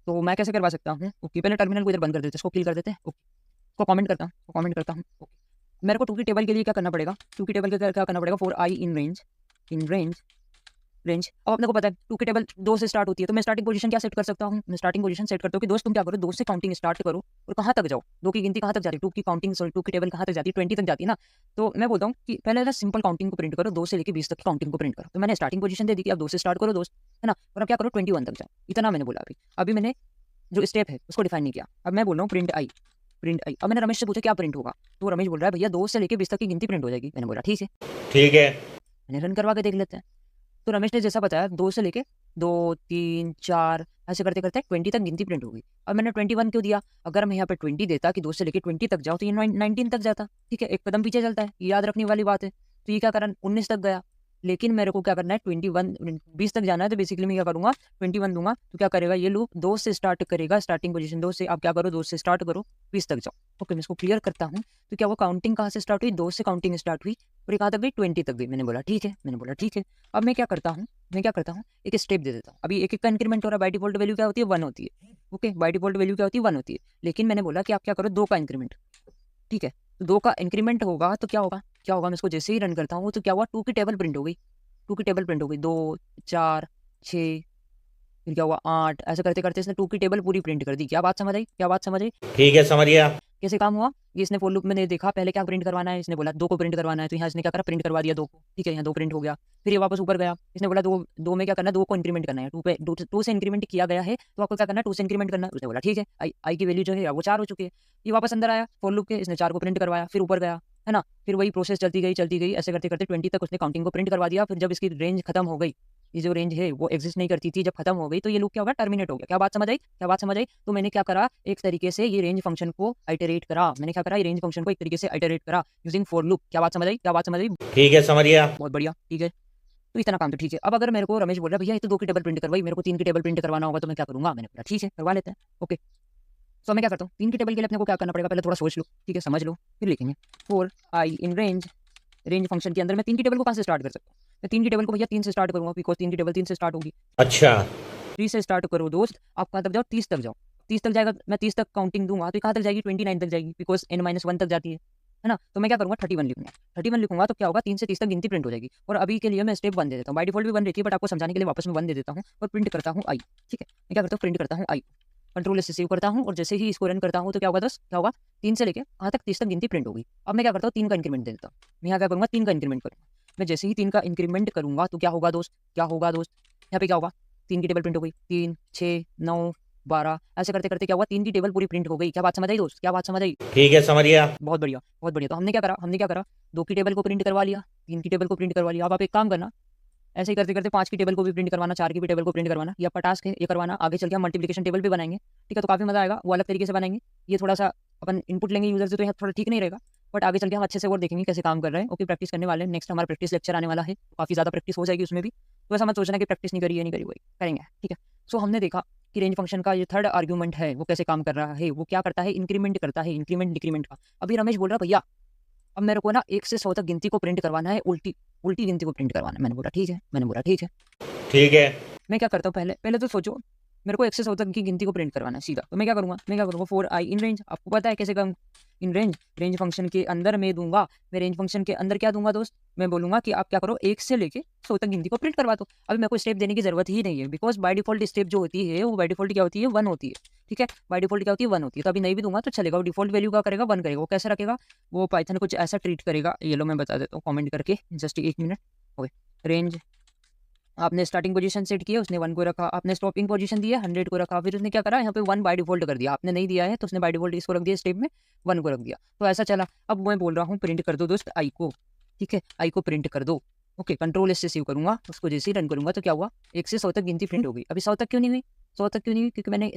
तो मैं कैसे करवा सकता हूँ? ओके, पहले टर्मिनल को इधर बंद कर देते हैं, इसको क्लियर कर देते हैं। ओके, इसको कमेंट करता हूँ। ओके, मेरे को 2 की टेबल के लिए क्या करना पड़ेगा? 2 की टेबल के लिए क्या करना पड़ेगा? For I in range. अब अपने को पता है 2 की टेबल 2 से स्टार्ट होती है, तो मैं स्टार्टिंग पोजीशन क्या सेट कर सकता हूँ? मैं स्टार्टिंग पोजीशन सेट करता हूँ कि दोस्त तुम क्या करो, 2 से काउंटिंग स्टार्ट करो और कहाँ तक जाओ? 2 की गिनती कहाँ तक जाती है? 2 की काउंटिंग, सॉरी 2 की टेबल कहाँ तक जाती है? 20 तक जाती है ना। तो मैं बोलता हूँ कि पहले ना सिंपल काउंटिंग को प्रिंट करो, 2 से लेकर 20 तक की काउंटिंग को प्रिंट करो। तो मैंने स्टार्टिंग पोजीशन दे दी कि अब 2 से स्टार्ट करो दोस्त, है ना, और अब क्या करो? 21 तक जाओ। इतना मैंने बोला। अभी मैंने जो स्टेप है उसको डिफाइन नहीं किया। अब मैं बोल रहा हूँ प्रिंट आई। अब मैंने रमेश से पूछा क्या प्रिंट होगा, तो रमेश बोल रहा है भैया 2 से लेकर 20 तक की गिनती प्रिंट हो जाएगी। मैंने बोला ठीक है, ठीक है। मैंने रन करवा के देख लेते हैं। तो रमेश ने जैसा बताया 2 से लेके 2 3 4 ऐसे करते करते 20 तक गिनती प्रिंट हो गई। अब मैंने 21 क्यों दिया? अगर मैं यहाँ पे 20 देता कि 2 से लेके 20 तक जाओ तो ये 19 तक जाता। ठीक है, एक कदम पीछे चलता है, ये याद रखने वाली बात है। तो ये क्या करा? 19 तक गया। लेकिन मेरे को क्या करना है? 20 तक जाना है, तो बेसिकली मैं क्या करूंगा? 21 दूंगा, तो क्या करेगा ये लूप? 2 से स्टार्ट करेगा, स्टार्टिंग पोजीशन 2 से। आप क्या करो? 2 से स्टार्ट करो, 20 तक जाओ। ओके, मैं इसको क्लियर करता हूँ। तो क्या वो काउंटिंग कहाँ से स्टार्ट हुई? 2 से काउंटिंग स्टार्ट हुई, और ये कहाँ तक गई? 20 तक गई। मैंने बोला ठीक है। अब मैं क्या करता हूँ? एक स्टेप दे देता हूँ। अभी एक का इंक्रीमेंट हो रहा है, बाय डिफॉल्ट वैल्यू क्या होती है? 1 होती है। ओके, बाय डिफॉल्ट वैल्यू क्या होती है? 1 होती है। लेकिन मैंने बोला कि आप क्या करो? 2 का इंक्रीमेंट। ठीक है, तो 2 का इंक्रीमेंट होगा तो क्या होगा? मैं इसको जैसे ही रन करता हूँ तो क्या हुआ? 2 की टेबल प्रिंट हो गई। 2 की टेबल प्रिंट हो गई, 2 4 6, फिर क्या हुआ? 8। ऐसे करते करते इसने 2 की टेबल पूरी प्रिंट कर दी। क्या बात समझ आई? ठीक है, समझ गया। कैसे काम हुआ? ये इसने फॉर लूप में देखा पहले क्या प्रिंट करवाना है, इसने बोला 2 को प्रिंट करवाना है, तो यहाँ इसने क्या करा? प्रिंट करवा दिया 2 को। ठीक है, यहाँ 2 प्रिंट हो गया। फिर ये वापस ऊपर गया, इसने बोला 2 में क्या करना है? 2 को इंक्रीमेंट करना है। 2 से इंक्रीमेंट किया गया है, तो आपको क्या करना है? 2 से इंक्रीमेंट करना है। उसने बोला ठीक है। आई की वैल्यू जो है वो 4 हो चुकी है। ये वापस अंदर आया फॉर लूप के, इसने 4 को प्रिंट करवाया, फिर ऊपर गया, है ना। फिर वही प्रोसेस चलती गई, ऐसे करते करते 20 तक उसने काउंटिंग को प्रिंट करवा दिया। फिर जब इसकी रेंज खत्म हो गई, ये जो रेंज है वो एग्जिस्ट नहीं करती थी, जब खत्म हो गई तो ये लूप क्या होगा? टर्मिनेट हो गया। क्या बात समझ आई? तो मैंने क्या करा? एक तरीके से ये रेंज फंक्शन को आइटरेट करा। मैंने क्या करा? ये रेंज फंक्शन को एक तरीके से आइटरेट करा यूजिंग फॉर लूप। क्या बात समझ आई? ठीक है, समझ गया। बहुत बढ़िया, ठीक है। तो इतना काम तो ठीक है। अब अगर मेरे को रमेश बोल रहा है भैया ये तो 2 की टेबल प्रिंट करवाई, मेरे को 3 की टेबल प्रिंट करवाना होगा, तो मैं क्या करूंगा? मैंने बोला ठीक है, करवा लेते हैं। ओके, तो मैं क्या करता हूँ? 3 की टेबल के लिए अपने को क्या करना पड़ेगा? पहले थोड़ा सोच लो, ठीक है, समझ लो, फिर लिखेंगे। For I in range function के अंदर मैं 3 की टेबल को कहाँ से स्टार्ट कर सकता हूँ? मैं 3 की टेबल को भैया 3 से स्टार्ट करूंगा, बिकॉज 3 की टेबल 3 से स्टार्ट होगी। अच्छा। 3 से स्टार्ट करो दोस्त, आप कहाँ तक जाओ? 30 तक जाओ। 30 तक जाएगा, मैं 30 तक काउंटिंग दूंगा तो कहाँ तक जाएगी? 29 तक जाएगी, बिकॉज n-1 तक जाती है ना। तो मैं क्या करूंगा? 31 लिखूंगा। 31 लिखूंगा तो क्या होगा? 3 से 30 तक गिनती प्रिंट हो जाएगी। और अभी के लिए मैं स्टेप 1 दे देता हूँ। बाय डिफॉल्ट भी 1 रहती है, बट आपको समझाने के लिए वापस में 1 दे देता हूँ और प्रिंट करता हूँ आई। ठीक है, मैं क्या करता हूँ? प्रिंट करता हूँ आई, कंट्रोल से सेव करता हूँ, और जैसे ही इसको रन करता हूँ तो क्या होगा दोस्त? क्या होगा? 3 से लेके कहाँ तक? 30 तक गिनती प्रिंट होगी। अब मैं क्या करता हूँ? 3 का इंक्रीमेंट दे देता हूँ। मैं यहाँ क्या करूँगा? 3 का इंक्रीमेंट करूँगा। मैं जैसे ही 3 का इंक्रीमेंट करूँगा तो क्या होगा दोस्त? यहाँ पे क्या होगा? 3 की टेबल प्रिंट हो गई, 3 6 9 12। ऐसे करते करते क्या हुआ? 3 की टेबल पूरी प्रिंट हो गई। क्या बात समझ आई दोस्त? क्या बात समझ आई? ठीक है, समझ गया। बहुत बढ़िया, बहुत बढ़िया। तो हमने क्या करा? 2 की टेबल को प्रिंट करवा लिया, 3 की टेबल को प्रिंट करवा लिया। अब आप एक काम करना, ऐसे ही करते करते 5 की टेबल को भी प्रिंट करवाना, 4 की भी टेबल को प्रिंट करवाना, ये आपका टास्क है, ये करवाना। आगे चल के हम मल्टीप्लिकेशन टेबल भी बनाएंगे, ठीक है, तो काफ़ी मज़ा आएगा, वो अलग तरीके से बनाएंगे। ये थोड़ा सा अपन इनपुट लेंगे यूजर से, तो यहाँ थोड़ा ठीक नहीं रहेगा, बट आगे चल के हम अच्छे से वो देखेंगे कैसे काम कर रहे हैं। ओके, प्रैक्टिस करने वाले हैं। नेक्स्ट हमारा प्रैक्टिस लेक्चर आने वाला है, काफ़ी ज़्यादा प्रैक्टिस हो जाएगी उसमें भी। तो ऐसा मत सोचना कि प्रैक्टिस नहीं करी है, नहीं करी, वही करेंगे, ठीक है। सो हमने देखा कि रेंज फंक्शन का ये थर्ड आर्ग्यूमेंट है वो कैसे काम कर रहा है, वो क्या करता है, इंक्रीमेंट करता है, इंक्रीमेंट डिक्रीमेंट का। अभी रमेश बोल रहा भैया अब मेरे को ना 1 से 100 तक गिनती को प्रिंट करवाना है, उल्टी उल्टी गिनती को प्रिंट करवाना है। मैंने बोला ठीक है, मैंने बोला ठीक है। ठीक है। मैं क्या करता हूँ, पहले पहले तो सोचो मेरे को 1 से 100 तक की गिनती को प्रिंट करवाना है सीधा, तो मैं क्या करूँगा 4i इन रेंज। आपको पता है कैसे करूँ, इन रेंज, रेंज फंक्शन के अंदर मैं दूंगा, मैं रेंज फंक्शन के अंदर क्या दूंगा दोस्त, मैं बोलूंगा कि आप क्या करो 1 से लेके 100 तक गिनती को प्रिंट करवा दो। अभी मेरे को स्टेप देने की जरूरत ही नहीं है, बिकॉज बाय डिफॉल्ट स्टेप जो होती है वो बाय डिफॉल्ट क्या होती है, 1 होती है, ठीक है। बाय डिफॉल्ट क्या होती है, 1 होती है। तो अभी नहीं भी दूंगा तो चलेगा, वो डिफॉल्ट वैल्यू क्या करेगा, 1 करेगा। वो कैसे रखेगा, वो पाइथन कुछ ऐसा ट्रीट करेगा, ये लो मैं बता देता हूँ कॉमेंट करके, जस्ट 1 मिनट। ओके, रेंज आपने स्टार्टिंग पोजीशन सेट की है, उसने 1 को रखा, आपने स्टॉपिंग पोजीशन दी है 100 को रखा, फिर उसने क्या करा यहाँ पे 1 बाय डिफॉल्ट कर दिया, आपने नहीं दिया है तो उसने बाय डिफॉल्ट इसको रख दिया, स्टेप में 1 को रख दिया। तो ऐसा चला। अब मैं बोल रहा हूँ प्रिंट कर दो दोस्त आई को, ठीक है, आई को प्रिंट कर दो। ओके, कंट्रोल एस से सेव करूंगा, उसको जैसे ही रन करूंगा तो क्या हुआ, 1 से 100 तक गिनती प्रिंट हो गई। अभी 100 तक क्यों नहीं हुई, 100 तक क्यों नहीं हुई, क्योंकि मैंने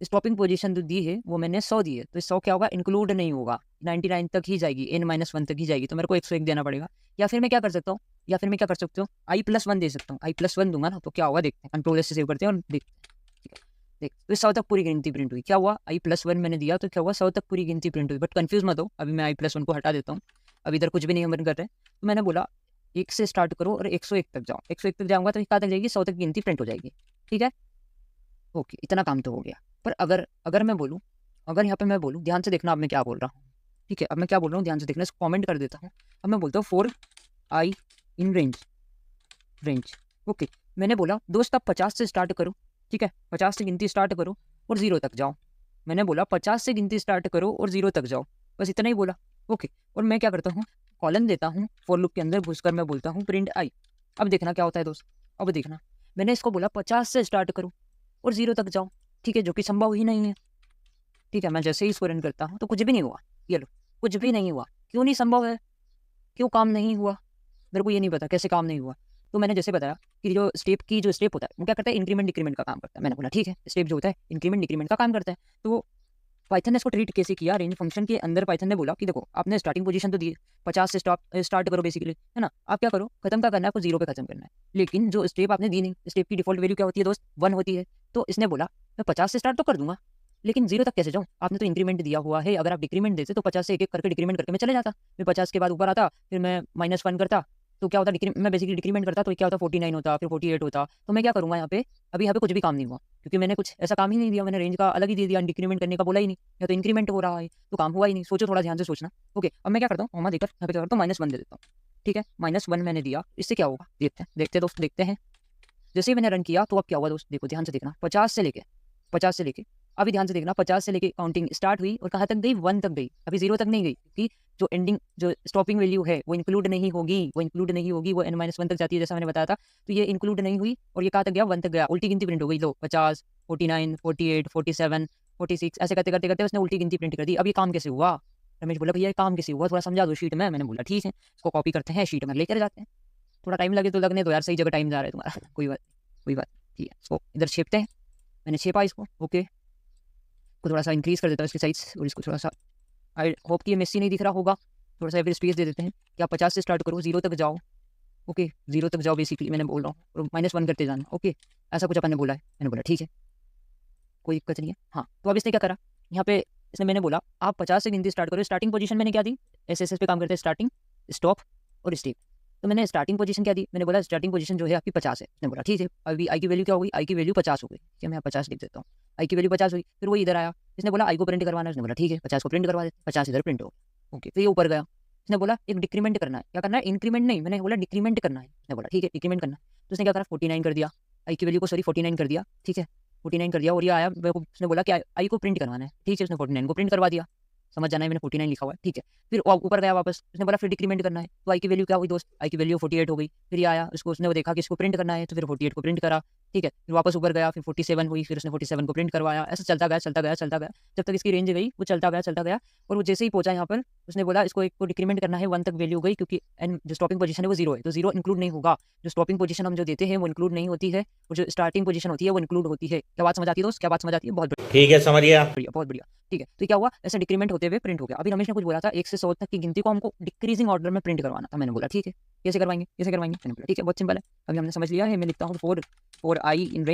स्टॉपिंग पोजीशन जो दी है वो मैंने 100 दी है, तो 100 क्या होगा, इंक्लूड नहीं होगा, 99 तक ही जाएगी, n-1 तक ही जाएगी, तो मेरे को 101 देना पड़ेगा। या फिर मैं क्या कर सकता हूँ, i+1 दे सकता हूँ, i+1 दूंगा ना तो क्या होगा देखते हैं, कंट्रोल से सेव करते हैं और देखते हैं, ठीक है। देख तो 100 तक पूरी गिनती प्रिंट हुई, क्या हुआ, i+1 मैंने दिया तो क्या हुआ, 100 तक पूरी गिनती प्रिंट हुई। बट कंफ्यूज मत हो, अभी मैं i+1 को हटा देता हूँ, अब इधर कुछ भी नहीं हम कर रहे हैं। तो मैंने बोला 1 से स्टार्ट करो और 101 तक जाओ, 101 तक जाऊंगा तो कहाँ तक जाएगी, 100 तक गिनती प्रिंट हो जाएगी, ठीक है। ओके, इतना काम तो हो गया। पर अगर अगर मैं बोलूँ, अगर यहाँ पे मैं बोलूँ, ध्यान से देखना अब मैं क्या बोल रहा हूँ, ठीक है। अब मैं क्या बोल रहा हूँ ध्यान से देखना, इसको कमेंट कर देता हूँ। अब मैं बोलता हूँ 4i इन रेंज। ओके, मैंने बोला दोस्त आप 50 से स्टार्ट करो, ठीक है, 50 से गिनती स्टार्ट करो और 0 तक जाओ। मैंने बोला 50 से गिनती स्टार्ट करो और 0 तक जाओ, बस इतना ही बोला। ओके, और मैं क्या करता हूँ, कॉलन देता हूँ, फॉर लूप के अंदर घुसकर मैं बोलता हूँ प्रिंट आई। अब देखना क्या होता है दोस्त, अब देखना, मैंने इसको बोला 50 से स्टार्ट करो और 0 तक जाओ, ठीक है, जो कि संभव ही नहीं है, ठीक है। मैं जैसे ही इसको रन करता हूँ तो कुछ भी नहीं हुआ, ये लो, कुछ भी नहीं हुआ। क्यों नहीं संभव है, क्यों काम नहीं हुआ, मेरे को ये नहीं पता कैसे काम नहीं हुआ। तो मैंने जैसे बताया कि जो स्टेप होता है वो क्या करता है, इंक्रीमेंट डिक्रीमेंट का काम करता है। मैंने बोला ठीक है, स्टेप जो होता है इंक्रीमेंट डिक्रीमेंट का काम करता है। तो पाइथन ने इसको ट्रीट कैसे किया, रेंज फंक्शन के अंदर पाइथन ने बोला कि देखो आपने स्टार्टिंग पोजीशन तो दी है, 50 से स्टार्ट करो बेसिकली, है ना। आप क्या करो, खत्म क्या करना है, आपको 0 पे खत्म करना है। लेकिन जो स्टेप आपने दी नहीं, स्टेप की डिफॉल्ट वैल्यू क्या होती है दोस्त, 1 होती है। तो इसने बोला मैं 50 से स्टार्ट तो कर दूंगा, लेकिन 0 तक कैसे जाऊँ, आपने तो इंक्रीमेंट दिया हुआ है। अगर आप डिक्रीमेंट देते तो 50 से एक करके डिक्रीमेंट करके मैं चले जाता, फिर 50 के बाद ऊपर आता, फिर मैं -1 करता, तो क्या होता, मैं बेसिकली डिक्रीमेंट करता तो क्या होता, 49 होता, फिर 48 होता। तो मैं क्या करूँगा यहाँ पे, अभी यहाँ पे कुछ भी काम नहीं हुआ, क्योंकि मैंने कुछ ऐसा काम ही नहीं दिया, मैंने रेंज का अलग ही दे दिया, डिक्रीमेंट करने का बोला ही नहीं, या तो इंक्रीमेंट हो रहा है तो काम हुआ ही नहीं। सोचो, थोड़ा ध्यान से सोचना। ओके, अब मैं क्या करता हूँ, वहाँ देखकर यहाँ पे क्या करता हूँ, -1 दे देता हूँ, ठीक है, -1 मैंने दिया, इससे क्या होगा देखते दोस्त, देखते हैं। जैसे ही मैंने रन किया तो अब क्या हुआ दोस्त, देखो ध्यान से देखना, 50 से लेके अभी ध्यान से देखना, 50 से लेके काउंटिंग स्टार्ट हुई और कहाँ तक गई, 1 तक गई, अभी 0 तक नहीं गई, क्योंकि जो एंडिंग जो स्टॉपिंग वैल्यू है वो इंक्लूड नहीं होगी, वो n-1 तक जाती है, जैसा मैंने बताया था। तो ये इंक्लूड नहीं हुई और ये कहाँ तक गया, 1 तक गया, उल्टी गिनती प्रिंट हो गई। लो 50, 49, 48, 47, 46, ऐसे करते करते करते उसने उल्टी गिनती प्रिंट कर दी। अब ये काम कैसे हुआ, रमेश बोला भैया ये काम कैसे हुआ, थोड़ा समझा दो शीट में। मैंने बोला ठीक है, इसको कॉपी करते हैं, शीट में लेकर जाते हैं, थोड़ा टाइम लगे तो लगने दो यार, सही जगह टाइम जा रहा है तुम्हारा कोई बात, ठीक है। इसको इधर छेपते हैं, मैंने छेपा इसको। ओके, को थोड़ा सा इंक्रीज कर देता हूँ इसकी साइज, और इसको थोड़ा सा, आई होप कि ये मेसी नहीं दिख रहा होगा, थोड़ा सा फिर स्पेस दे देते हैं कि आप 50 से स्टार्ट करो, 0 तक जाओ। ओके, 0 तक जाओ बेसिकली मैंने बोल रहा हूँ, और -1 करते जाना। ओके, ऐसा कुछ अपन ने बोला है, मैंने बोला ठीक है, कोई दिक्कत नहीं है। हाँ, तो अब इसने क्या करा, यहाँ पे इसने मैंने बोला आप 50 से गिनती स्टार्ट करो। स्टार्टिंग पोजीशन मैंने क्या दी, एस पे काम करते हैं, स्टार्टिंग, स्टॉप और स्टेप। तो मैंने स्टार्टिंग पोजीशन क्या दी, मैंने बोला स्टार्टिंग पोजीशन जो है आपकी 50 है। मैंने बोला ठीक है, अभी आई की वैल्यू क्या हो गई, आई की वैल्यू 50 हो गई, ठीक है, मैं 50 लिख देता हूँ, आई की वैल्यू 50 हुई। फिर वो इधर आया, इसने बोला आई को प्रिंट करवाना है, उसने बोला ठीक है 50 को प्रिंट करवा देते, 50 इधर प्रिंट हो गया। ओके, फिर ये ऊपर गया, इसने बोला एक डिक्रीमेंट करना है, क्या करना है, इंक्रीमेंट नहीं, मैंने बोला डिक्रीमेंट करना है, उसने बोला ठीक है डिक्रीमेंट करना है। तो उसने क्या करा, 49 कर दिया, आई की वैल्यू को 49 कर दिया, ठीक है, 49 कर दिया। और ये आया, उसने बोला कि आई को प्रिंट करवाना है, ठीक है, उसने 49 को प्रिंट करवा दिया, समझ जाना है, मैंने 49 लिखा हुआ है, ठीक है। फिर ऊपर गया वापस, उसने बोला फिर डिक्रीमेंट करना है, तो आई की वैल्यू क्या हुई दोस्त, आई की वैल्यू 48 हो गई। फिर ये आया, उसको उसने वो देखा कि इसको प्रिंट करना है, तो फिर 48 को प्रिंट करा। ठीक है, फिर वापस ऊपर गया, फिर 47 हुई, फिर उसने 47 को प्रिंट करवाया, ऐसा चलता गया, चलता गया, चलता गया, जब तक इसकी रेंज गई, वो चलता गया और वो जैसे ही पहुंचा यहाँ पर, उसने बोला इसको एक को डिक्रीमेंट करना है 1 तक वैल्यू गई, क्योंकि एंड जो स्टॉपिंग पोजीशन है वो 0 है, तो 0 इंक्लूड नहीं होगा। जो स्टॉपिंग पोजीशन हम जो देते हैं वो इंक्लूड नहीं होती है, और जो स्टार्टिंग पोजीशन होती है वो इंक्लूड होती है। क्या बात समझ आती है दोस्त? क्या बात समझ आती है? बहुत ठीक है, समझ गया। बढ़िया, बहुत बढ़िया। ठीक है, तो क्या हुआ, ऐसे डिक्रीमेंट होते हुए प्रिंट हो गया। अभी रमेश ने कुछ बोला था 1 से 100 तक की गिनती को हमको डिक्रीजिंग ऑर्डर में प्रिंट करवाना था। मैंने बोला ठीक है, कैसे करवाएंगे, कैसे करवाएंगे? मैंने बोला ठीक है, बहुत सिंपल है, अभी हमने समझ लिया है। मैं लिखता हूँ 4 आई इन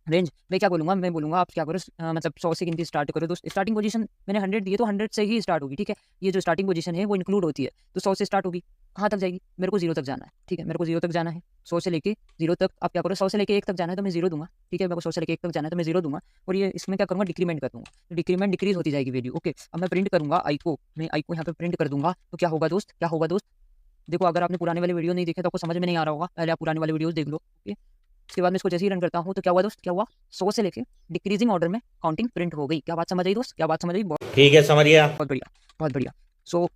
रेंज मैं क्या बोलूँगा, मैं बोलूँगा आप क्या करो, मतलब 100 से गिनती स्टार्ट करो। तो स्टार्टिंग पोजीशन मैंने 100 दी है, तो 100 से ही स्टार्ट होगी। ठीक है, ये जो स्टार्टिंग पोजीशन है वो इंक्लूड होती है, तो 100 से स्टार्ट होगी। कहाँ तक जाएगी? मेरे को 0 तक जाना है। ठीक है, मेरे को 0 तक जाना है, 100 से लेके 0 तक। आप क्या करो, 100 से लेके 1 तक जाना है तो मैं 0 दूंगा। ठीक है, मेरे को 100 से लेके 1 तक जाना है तो मैं 0 दूंगा, और ये इसमें क्या करूँगा, डिक्रीमेंट कर दूंगा। तो डिक्रीमेंट डिक्रीज होती जाएगी वैल्यू। ओके, अब मैं प्रिंट करूँगा आई को, मैं आई को यहाँ पे प्रिंट कर दूंगा, तो क्या होगा दोस्त, क्या होगा दोस्त? देखो, अगर आपने पुराने वाले वीडियो नहीं देखे तो आपको समझ में नहीं आ रहा होगा, पहले आप पुराने वाले वीडियोस देख लो। ओके, उसके बाद मैं इसको जैसे ही रन करता हूँ तो क्या हुआ दोस्त, क्या हुआ, 100 से लेके डिक्रीजिंग ऑर्डर में काउंटिंग प्रिंट हो गई। क्या बात समझ आई दोस्त? क्या बात समझ आई? बहुत ठीक है, समझ गया। बढ़िया, बहुत बढ़िया। सो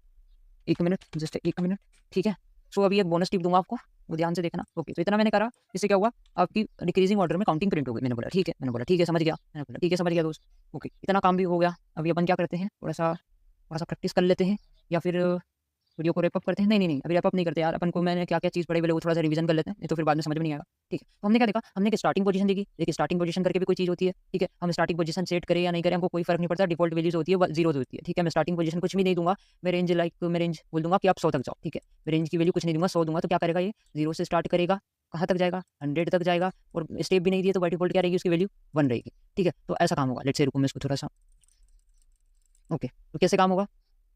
1 मिनट, जस्ट 1 मिनट। ठीक है, सो अभी एक बोनस टिप दूंगा आपको, वो ध्यान से देखना। ओके, तो इतना मैंने करा, इससे क्या हुआ, आपकी डिक्रीजिंग ऑर्डर में काउंटिंग प्रिंट हो गई। मैंने बोला ठीक है, मैंने बोला ठीक है, समझ गया, मैंने बोला ठीक है, समझ गया दोस्त। ओके, इतना काम भी हो गया। अभी अपन क्या करते हैं, थोड़ा सा प्रैक्टिस कर लेते हैं, या फिर वीडियो को रैप अप करते हैं। नहीं नहीं नहीं, अभी रैप अप नहीं करते यार, अपन को मैंने क्या क्या चीज़ पढ़ी पहले वो थोड़ा सा रिवीजन कर लेते हैं, नहीं तो फिर बाद में समझ में नहीं आएगा। ठीक है, तो हमने क्या देखा, हमने एक स्टार्टिंग पोजीशन देखी। देखिए, स्टार्टिंग पोजीशन करके भी कोई चीज़ होती है। ठीक है, हम स्टार्टिंग पोजीशन सेट करें या नहीं करें हमको कोई फर्क नहीं पड़ता, डिफॉल्ट वैल्यूज होती है, 0 होती है। ठीक है, मैं स्टार्टिंग पोजीशन कुछ भी नहीं दूंगा, मैं रेंज बोल दूंगा कि आप 100 तक जाओ। ठीक है, मैं रेंज की वैल्यू कुछ नहीं दूंगा, 100 दूंगा, तो क्या करेगा ये, 0 से स्टार्ट करेगा, कहाँ तक जाएगा, 100 तक जाएगा, और स्टेप भी नहीं दिए तो बाय डिफॉल्ट क्या रहेगी, उसकी वैल्यू 1 रहेगी। ठीक है, तो ऐसा काम होगा। लेट्स से रुको, मैं इसको थोड़ा सा, ओके, तो कैसे काम होगा,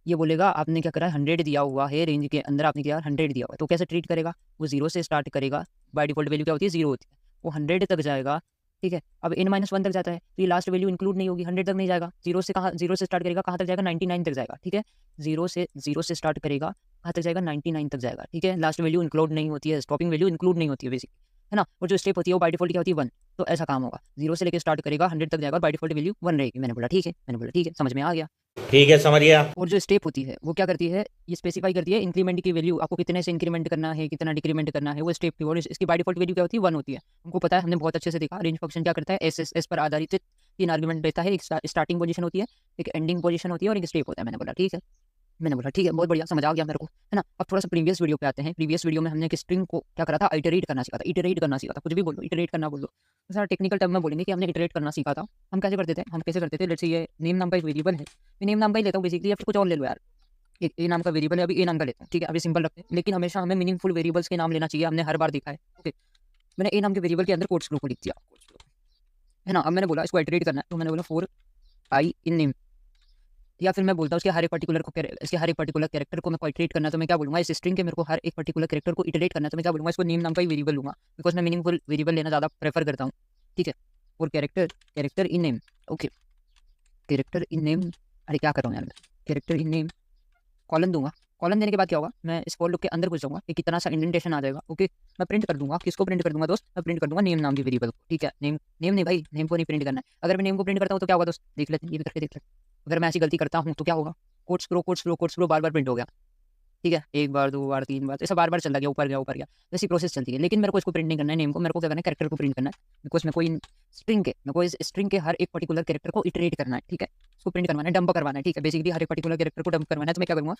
ये बोलेगा आपने क्या करा है, 100 दिया हुआ है, रेंज के अंदर आपने क्या 100 दिया हुआ है, तो कैसे ट्रीट करेगा, वो 0 से स्टार्ट करेगा, बाय डिफॉल्ट वैल्यू क्या होती है, 0 होती है, वो 100 तक जाएगा। ठीक है, अब n-1 तक जाता है तो ये लास्ट वैल्यू इंक्लूड नहीं होगी, 100 तक नहीं जाएगा, 0 से स्टार्ट करेगा, कहाँ तक जाएगा, 99 तक जाएगा। ठीक है, 0 से स्टार्ट करेगा, कहाँ तक जाएगा, 99 तक जाएगा। ठीक है, लास्ट वैल्यू इंक्लूड नहीं होती है, स्टॉपिंग वैल्यू इंक्लूड नहीं होती है बेसिक, है ना। और जो स्टेप होती है वो बाय डिफॉल्ट क्या होती है, 1। तो ऐसा काम होगा, 0 से लेकर स्टार्ट करेगा, 100 तक जाएगा, और बाय डिफॉल्ट वैल्यू 1 रहेगी। मैंने बोला ठीक है, मैंने बोला ठीक है, समझ में आ गया। ठीक है, समझ गया। और जो स्टेप होती है वो क्या करती है, ये स्पेसिफाई करती है इंक्रीमेंट की वैल्यू, आपको कितने से इंक्रीमेंट करना है, कितना डिक्रीमेंट करना है, वो स्टेप की। और इसकी बाय डिफॉल्ट वैल्यू क्या होती है, 1 होती है। हमको पता है, हमने बहुत अच्छे से देखा, रेंज फंक्शन क्या करता है, एस पर आधारित 3 आर्गुमेंट देता है। एक स्टार्टिंग पोजीशन होती है, एक एंडिंग पोजीशन होती है, और एक स्टेप होता है। मैंने बोला ठीक है, मैंने बोला ठीक है, बहुत बढ़िया, समझ आ गया मेरे को, है ना। अब थोड़ा सा प्रीवियस वीडियो पे आते हैं। प्रीवियस वीडियो में हमने एक स्ट्रिंग को क्या करा था, इटरेट करना सीखा था। इटरेट करना सीखा था, कुछ भी बोलो, इटरेट करना बोलो, सारा टेक्निकल टर्म में बोलेंगे कि हमने इटरेट करना सीखा था। हम कैसे करते थे, लेट्स से ये नेम नाम का एक वेरिएबल है, मैं नेम नाम का ही लेता हूँ बेसिकली, या फिर कुछ और ले लो यार। एक ए नाम का वेरिएबल है, अभी ए नाम का लेते हैं। ठीक है, अभी सिंपल रखते हैं, लेकिन हमेशा हमें मीनिंगफुल वेरिएबल्स के नाम लेना चाहिए, हमने हर बार देखा है। ओके, मैंने ए नाम के वेरिएबल के अंदर कोट्स फ्लो को लिख दिया, है ना। अब मैंने बोला इसको इटरेट करना है, तो मैंने बोला 4 आई इन नेम, या फिर मैं बोलता हूँ इसके हर एक पर्टिकुलर कैरेक्टर को मेरे को इटरेट करना है, तो मैं क्या बोलूँगा, इस स्ट्रिंग के मेरे को हर एक पर्टिकुलर कैरेक्टर को इटरेट करना है, तो मैं क्या बोलूँगा, इसको नेम नाम का ही वेरिएबल लूँगा, बिकॉज मैं मीनिंगफुल वेरिएबल लेना ज़्यादा प्रेफर करता हूँ। ठीक है, और character in name, okay, character in name, अरे क्या कर रहा हूँ यार मैं, कैरेक्टर इन नेम कॉलन दूंगा। कॉलन देने के बाद क्या होगा, मैं इस फॉर लूप के अंदर घुस जाऊंगा, कि कितना सा इंडेंटेशन आ जाएगा। ओके, मैं प्रिंट कर दूंगा, किसको प्रिंट कर दूंगा दोस्त, मैं प्रिंट कर दूंगा नेम नाम की वेरिएबल को। ठीक है, नेम नहीं भाई, नेम को नहीं प्रिंट करना है। अगर मैं नेम को प्रिंट करता हूँ तो क्या होगा दोस्त, देख लेते हैं, ये भी करके देख लेते हैं। अगर मैं ऐसी गलती करता हूँ तो क्या होगा, कोट्स फ्लो बार बार प्रिंट हो गया। ठीक है, 1 बार 2 बार 3 बार, ऐसा बार बार चलता गया, ऊपर गया, वैसी प्रोसेस चलती है। लेकिन मेरे को इसको प्रिंट नहीं करना है नेम को, मेरे को क्या करना है, कैरेक्टर को प्रिंट करना है, बिकॉज मेरे को इस स्ट्रिंग के हर एक पर्टिकुलर कैरेक्टर को इटरेट करना है। ठीक है, उसको प्रिंट करवाना है, डंप करवाना है। ठीक है, बेसिकली हर एक पर्टिकुलर कैरेक्टर को डंप करवाना है, तो मैं क्या करूँगा,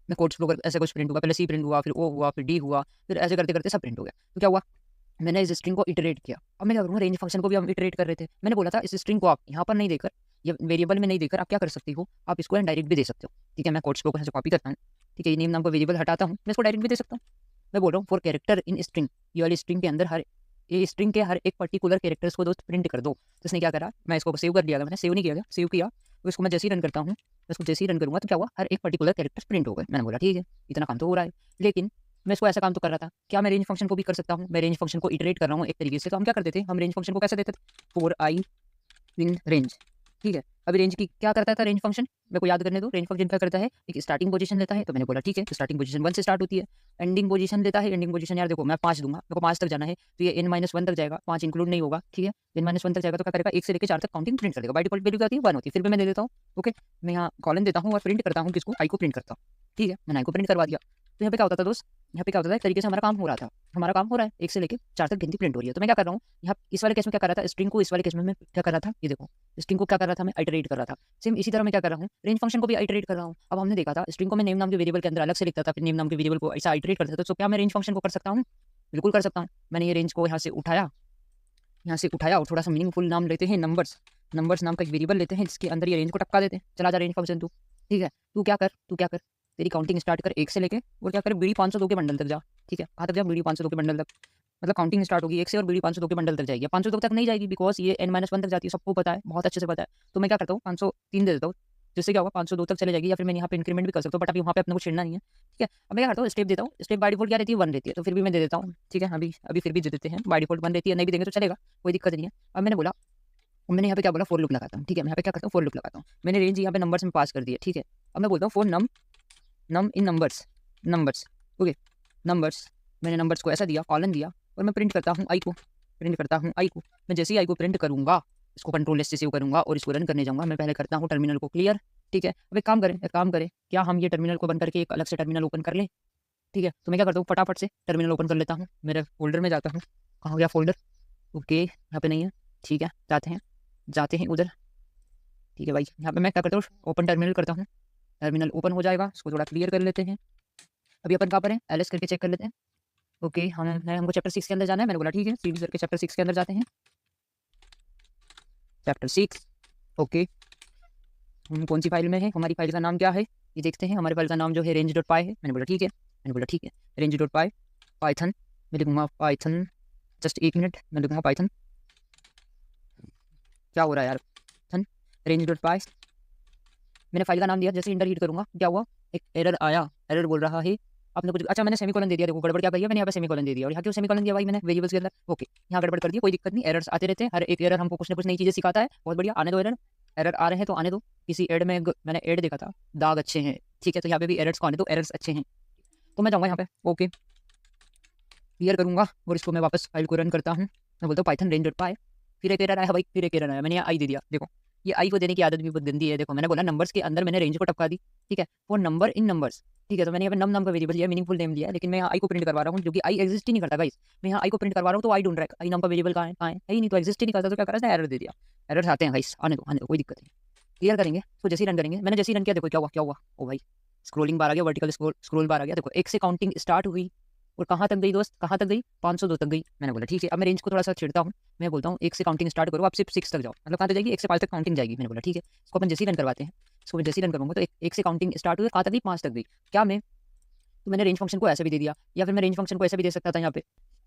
मैं कोट्स फ्लो ऐसे कुछ प्रिंट हुआ, पहले सी प्रिंट हुआ, फिर ओ हुआ, फिर डी हुआ, फिर ऐसे करते करते सब प्रिंट हो गया। तो क्या हुआ, मैंने इस स्ट्रिंग को इटरेट किया। अब मैं क्या करूँगा, रेंज फंक्शन को भी हम इटरेट कर रहे थे। मैंने बोला था इस स्ट्रिंग को आप यहाँ पर नहीं देकर, या वेरिएबल में नहीं देकर, आप क्या कर सकती हो, आप इसको डायरेक्ट भी दे सकते हो। ठीक है, मैं कोट्स फ्लो को ऐसे कॉपी करता हूँ। ठीक है, ये नेम नाम को वेरिएबल हटाता हूँ, मैं इसको डायरेक्ट भी दे सकता हूँ। मैं बोल रहा हूँ फॉर कैरेक्टर इन स्ट्रिंग, ये वाली स्ट्रिंग के अंदर ये स्ट्रिंग के हर एक पर्टिकुलर कैरेक्टर्स को दोस्त प्रिंट कर दो। तो इसने क्या करा, मैं इसको सेव कर लिया था, मैंने सेव नहीं किया था, सेव किया, तो इसको मैं जैसे ही रन करता हूँ, इसको जैसे ही रन करूँगा तो क्या हुआ, हर एक पर्टिकुलर कैरेक्टर्स प्रिंट हो गए। मैंने बोला ठीक है, इतना काम तो हो रहा है, लेकिन मैं इसको ऐसा काम तो कर रहा था, क्या मैं रेंज फंक्शन को भी कर सकता हूँ, मैं रेंज फंक्शन को इटरेट कर रहा हूँ एक तरीके से। तो हम क्या करते थे, हम रेंज फंक्शन को कैसे देते थे, 4 आई इन रेंज। ठीक है, अभी रेंज की क्या करता था रेंज फंक्शन, मेरे को याद करने दो। रेंज फंक्शन क्या करता है, एक स्टार्टिंग पोजीशन लेता है, तो मैंने बोला ठीक है, स्टार्टिंग पोजीशन 1 से स्टार्ट होती है। एंडिंग पोजीशन लेता है, एंडिंग पोजीशन यार देखो मैं 5 दूंगा, मेरे को 5 तक जाना है, तो ये n-1 तक जाएगा, 5 इंक्लूड नहीं होगा। ठीक है, n-1 तक जाएगा तो क्या करेगा, 1 से लेकर 4 तक काउंटिंग प्रिंट कर देगा। बाय डिफॉल्ट वैल्यू क्या होती है, 1 होती है। फिर भी मैं दे देता हूँ, ओके, मैं यहाँ कॉलन देता हूँ और प्रिंट करता हूँ, किसको, आई को प्रिंट करता हूँ। ठीक है, मैंने आई को प्रिंट करवा दिया। तो यहाँ पे क्या होता था दोस्त, यहाँ पे क्या होता था, एक तरीके से हमारा काम हो रहा था, हमारा काम हो रहा है, 1 से लेके 4 तक गिनती प्रिंट हो रही है। तो मैं क्या कर रहा हूँ, यहाँ इस वाले केस में क्या कर रहा था, स्ट्रिंग को इस वाले केस में मैं क्या कर रहा था, ये देखो, स्ट्रिंग को क्या कर रहा था, मैं आइटरेट कर रहा था। सेम इसी तरह मैं क्या कर रहा हूँ, रेंज फंक्शन को भी आइटरेट कर रहा हूँ। अब हमने देखा था स्ट्रिंग को मैं नेम नाम के वेरिएबल के अंदर अलग से लिखता था, फिर नेम नाम के वेरिएबल को ऐसा आइटरेट करता था। तो क्या मैं रेंज फंक्शन को कर सकता हूँ? बिल्कुल कर सकता हूँ। मैंने ये रेंज को यहाँ से उठाया, और थोड़ा सा मीनिंगफुल नाम लेते हैं, नंबर्स। नंबर्स नाम का एक वेरिएबल लेते हैं जिसके अंदर ये रेंज को टपका देते हैं। चला जा रेंज फंक्शन तू, ठीक है, तू क्या कर, तेरी काउंटिंग स्टार्ट कर 1 से लेके, और क्या कर, बीडी 502 के बंडल तक जा। ठीक है, कहाँ तक जा, बीडी 502 के बंडल तक। मतलब काउंटिंग स्टार्ट होगी 1 से और बीडी 502 के बंडल तक जाएगी। 502 तक नहीं जाएगी बिकॉज ये n-1 तक जाती है, सबको पता है, बहुत अच्छे से पता है। तो मैं क्या करता हूँ, 503 दे देता हूँ, जिससे क्या होगा 502 तक चले जाएगी, या फिर मैं यहाँ पे इंक्रीमेंट भी कर सकता हूँ, बट अभी वहाँ पे अपने को छेड़ना नहीं है। ठीक है, अब मैं क्या करता हूँ, स्टेप देता हूँ। स्टेप बाय डिफॉल्ट क्या रहती है, 1 रहती है, तो फिर भी मैं दे देता हूँ। ठीक है, अभी फिर भी दे देते हैं, बाय डिफॉल्ट 1 रहती है, नहीं भी देंगे तो चलेगा, कोई दिक्कत नहीं है। अब मैंने बोला, मैंने यहाँ पे क्या बोला, फॉर लूप लगाता हूँ। ठीक है, मैं यहाँ पे क्या करता हूँ, फॉर लूप लगाता हूँ। मैंने रेंज यहाँ पे नंबर्स में पास कर दिया। ठीक है, अब मैं बोलता हूँ फॉर नम इन नंबर्स। ओके, नंबर्स, मैंने नंबर्स को ऐसा दिया, कॉलन दिया, और मैं प्रिंट करता हूँ आई को। मैं जैसे ही आई को प्रिंट करूँगा, इसको कंट्रोल एस से सेव करूँगा और इसको रन करने जाऊँगा। मैं पहले करता हूँ टर्मिनल को क्लियर। ठीक है, अब एक काम करें, क्या हम ये टर्मिनल को बंद करके एक अलग से टर्मिनल ओपन कर लें? ठीक है, तो मैं क्या करता हूँ, फटाफट से टर्मिनल ओपन कर लेता हूँ, मेरे फोल्डर में जाता हूँ। कहाँ हो गया फोल्डर? ओके, यहाँ पे नहीं है। ठीक है, जाते हैं उधर। ठीक है भाई, यहाँ पे मैं क्या करता हूँ, ओपन टर्मिनल करता हूँ, टर्मिनल ओपन हो जाएगा, इसको थोड़ा क्लियर कर लेते हैं। अभी अपन कहाँ पर हैं, एलएस करके चेक कर लेते हैं। ओके, हमको चैप्टर 6 के अंदर जाना है। मैंने बोला ठीक है, सीरीज करके चैप्टर 6 के अंदर जाते हैं। चैप्टर 6, ओके, हम कौन सी फाइल में है, हमारी फाइल का नाम क्या है ये देखते हैं। हमारी फाइल का नाम जो है range.py है। मैंने बोला ठीक है, range.py, पाइथन, मैं लिखूँगा पाइथन, जस्ट 1 मिनट, मैं लिखूँगा पाइथन, क्या हो रहा है यार, पाइथन range.py। मैंने फाइल का नाम दिया, जैसे इंटर हिट करूँगा क्या हुआ, एक एरर आया, एरर बोल रहा है आपने कुछ, अच्छा मैंने सेमीकोलन दे दिया, देखो गड़बड़ क्या कही है मैंने, यहाँ पे सेमीकोलन दे दिया। और यहाँ क्यों सेमीकोलन दिया भाई मैंने, वेरिएबल्स के अंदर। ओके, यहाँ गड़बड़ कर दिया, कोई दिक्कत नहीं, एरर्स आते रहते हैं, हर एक एरर हमको कुछ ना कुछ नई चीज़ें सिखाता है, बहुत बढ़िया, आने दो एरर आ रहे हैं तो आने दो। किसी एड में मैंने एड देखा था, दाग अच्छे हैं, ठीक है, तो यहाँ पे भी एरर्स को आने दो, एरर्स अच्छे हैं। तो मैं जाऊँगा यहाँ पे, ओके, क्लियर करूँगा और इसको मैं वापस फाइल को रन करता हूँ। मैं बोलता हूँ पाइथन range.py, फिर एक एरर आया भाई, फिर एक एरर आया, मैंने यहाँ आई दे दिया। देखो ये आई को देने की आदत भी बहुत गंदी है। देखो मैंने बोला नंबर्स के अंदर मैंने रेंज को टपका दी। ठीक है, फॉर नंबर इन नंबर्स। ठीक है, तो मैंने यहाँ पे नम नाम का वेरिएबल लिया, मीनिंगफुल नेम लिया, लेकिन मैं यहाँ आई को प्रिंट करवा रहा हूँ, जो कि आई एग्जिस्ट ही नहीं करता गाइस। मैं यहाँ आई को प्रिंट करवा रहा हूँ तो आई ढूंढ रहा है, आई नाम का वेरिएबल कहाँ है ही नहीं, तो एग्जिस्ट ही नहीं करता, तो क्या करा, एरर दे दिया। एरर्स आते हैं गाइस, आने दो, कोई दिक्कत नहीं, क्लियर करेंगे। तो जैसे ही रन करेंगे, मैंने जैसे ही रन किया, देखो क्या हुआ, ओ भाई स्क्रोलिंग बार आ गया, वर्टिकल स्क्रोल बार आ गया। देखो 1 से काउंटिंग स्टार्ट हुई और कहाँ तक गई दोस्त, कहाँ तक गई, 502 तक गई। मैंने बोला ठीक है, अब मैं रेंज को थोड़ा सा छेड़ता हूँ, मैं बोलता हूँ 1 से काउंटिंग स्टार्ट करो, आप सिर्फ 6 तक जाओ, मतलब कहाँ तक जाएगी, 1 से 5 तक काउंटिंग जाएगी। मैंने बोला ठीक है, इसको अपन जैसे ही रन करवाते हैं, इसको मैं जैसे ही रन करूँगा तो 1 से काउंटिंग स्टार्ट हुई, कहाँ तक गई, 5 तक गई। क्या मैं, तो मैंने रेंज फंक्शन को ऐसे भी दे दिया, या फिर मैं रेंज फंक्शन को ऐसे भी दे सकता था यहाँ पे।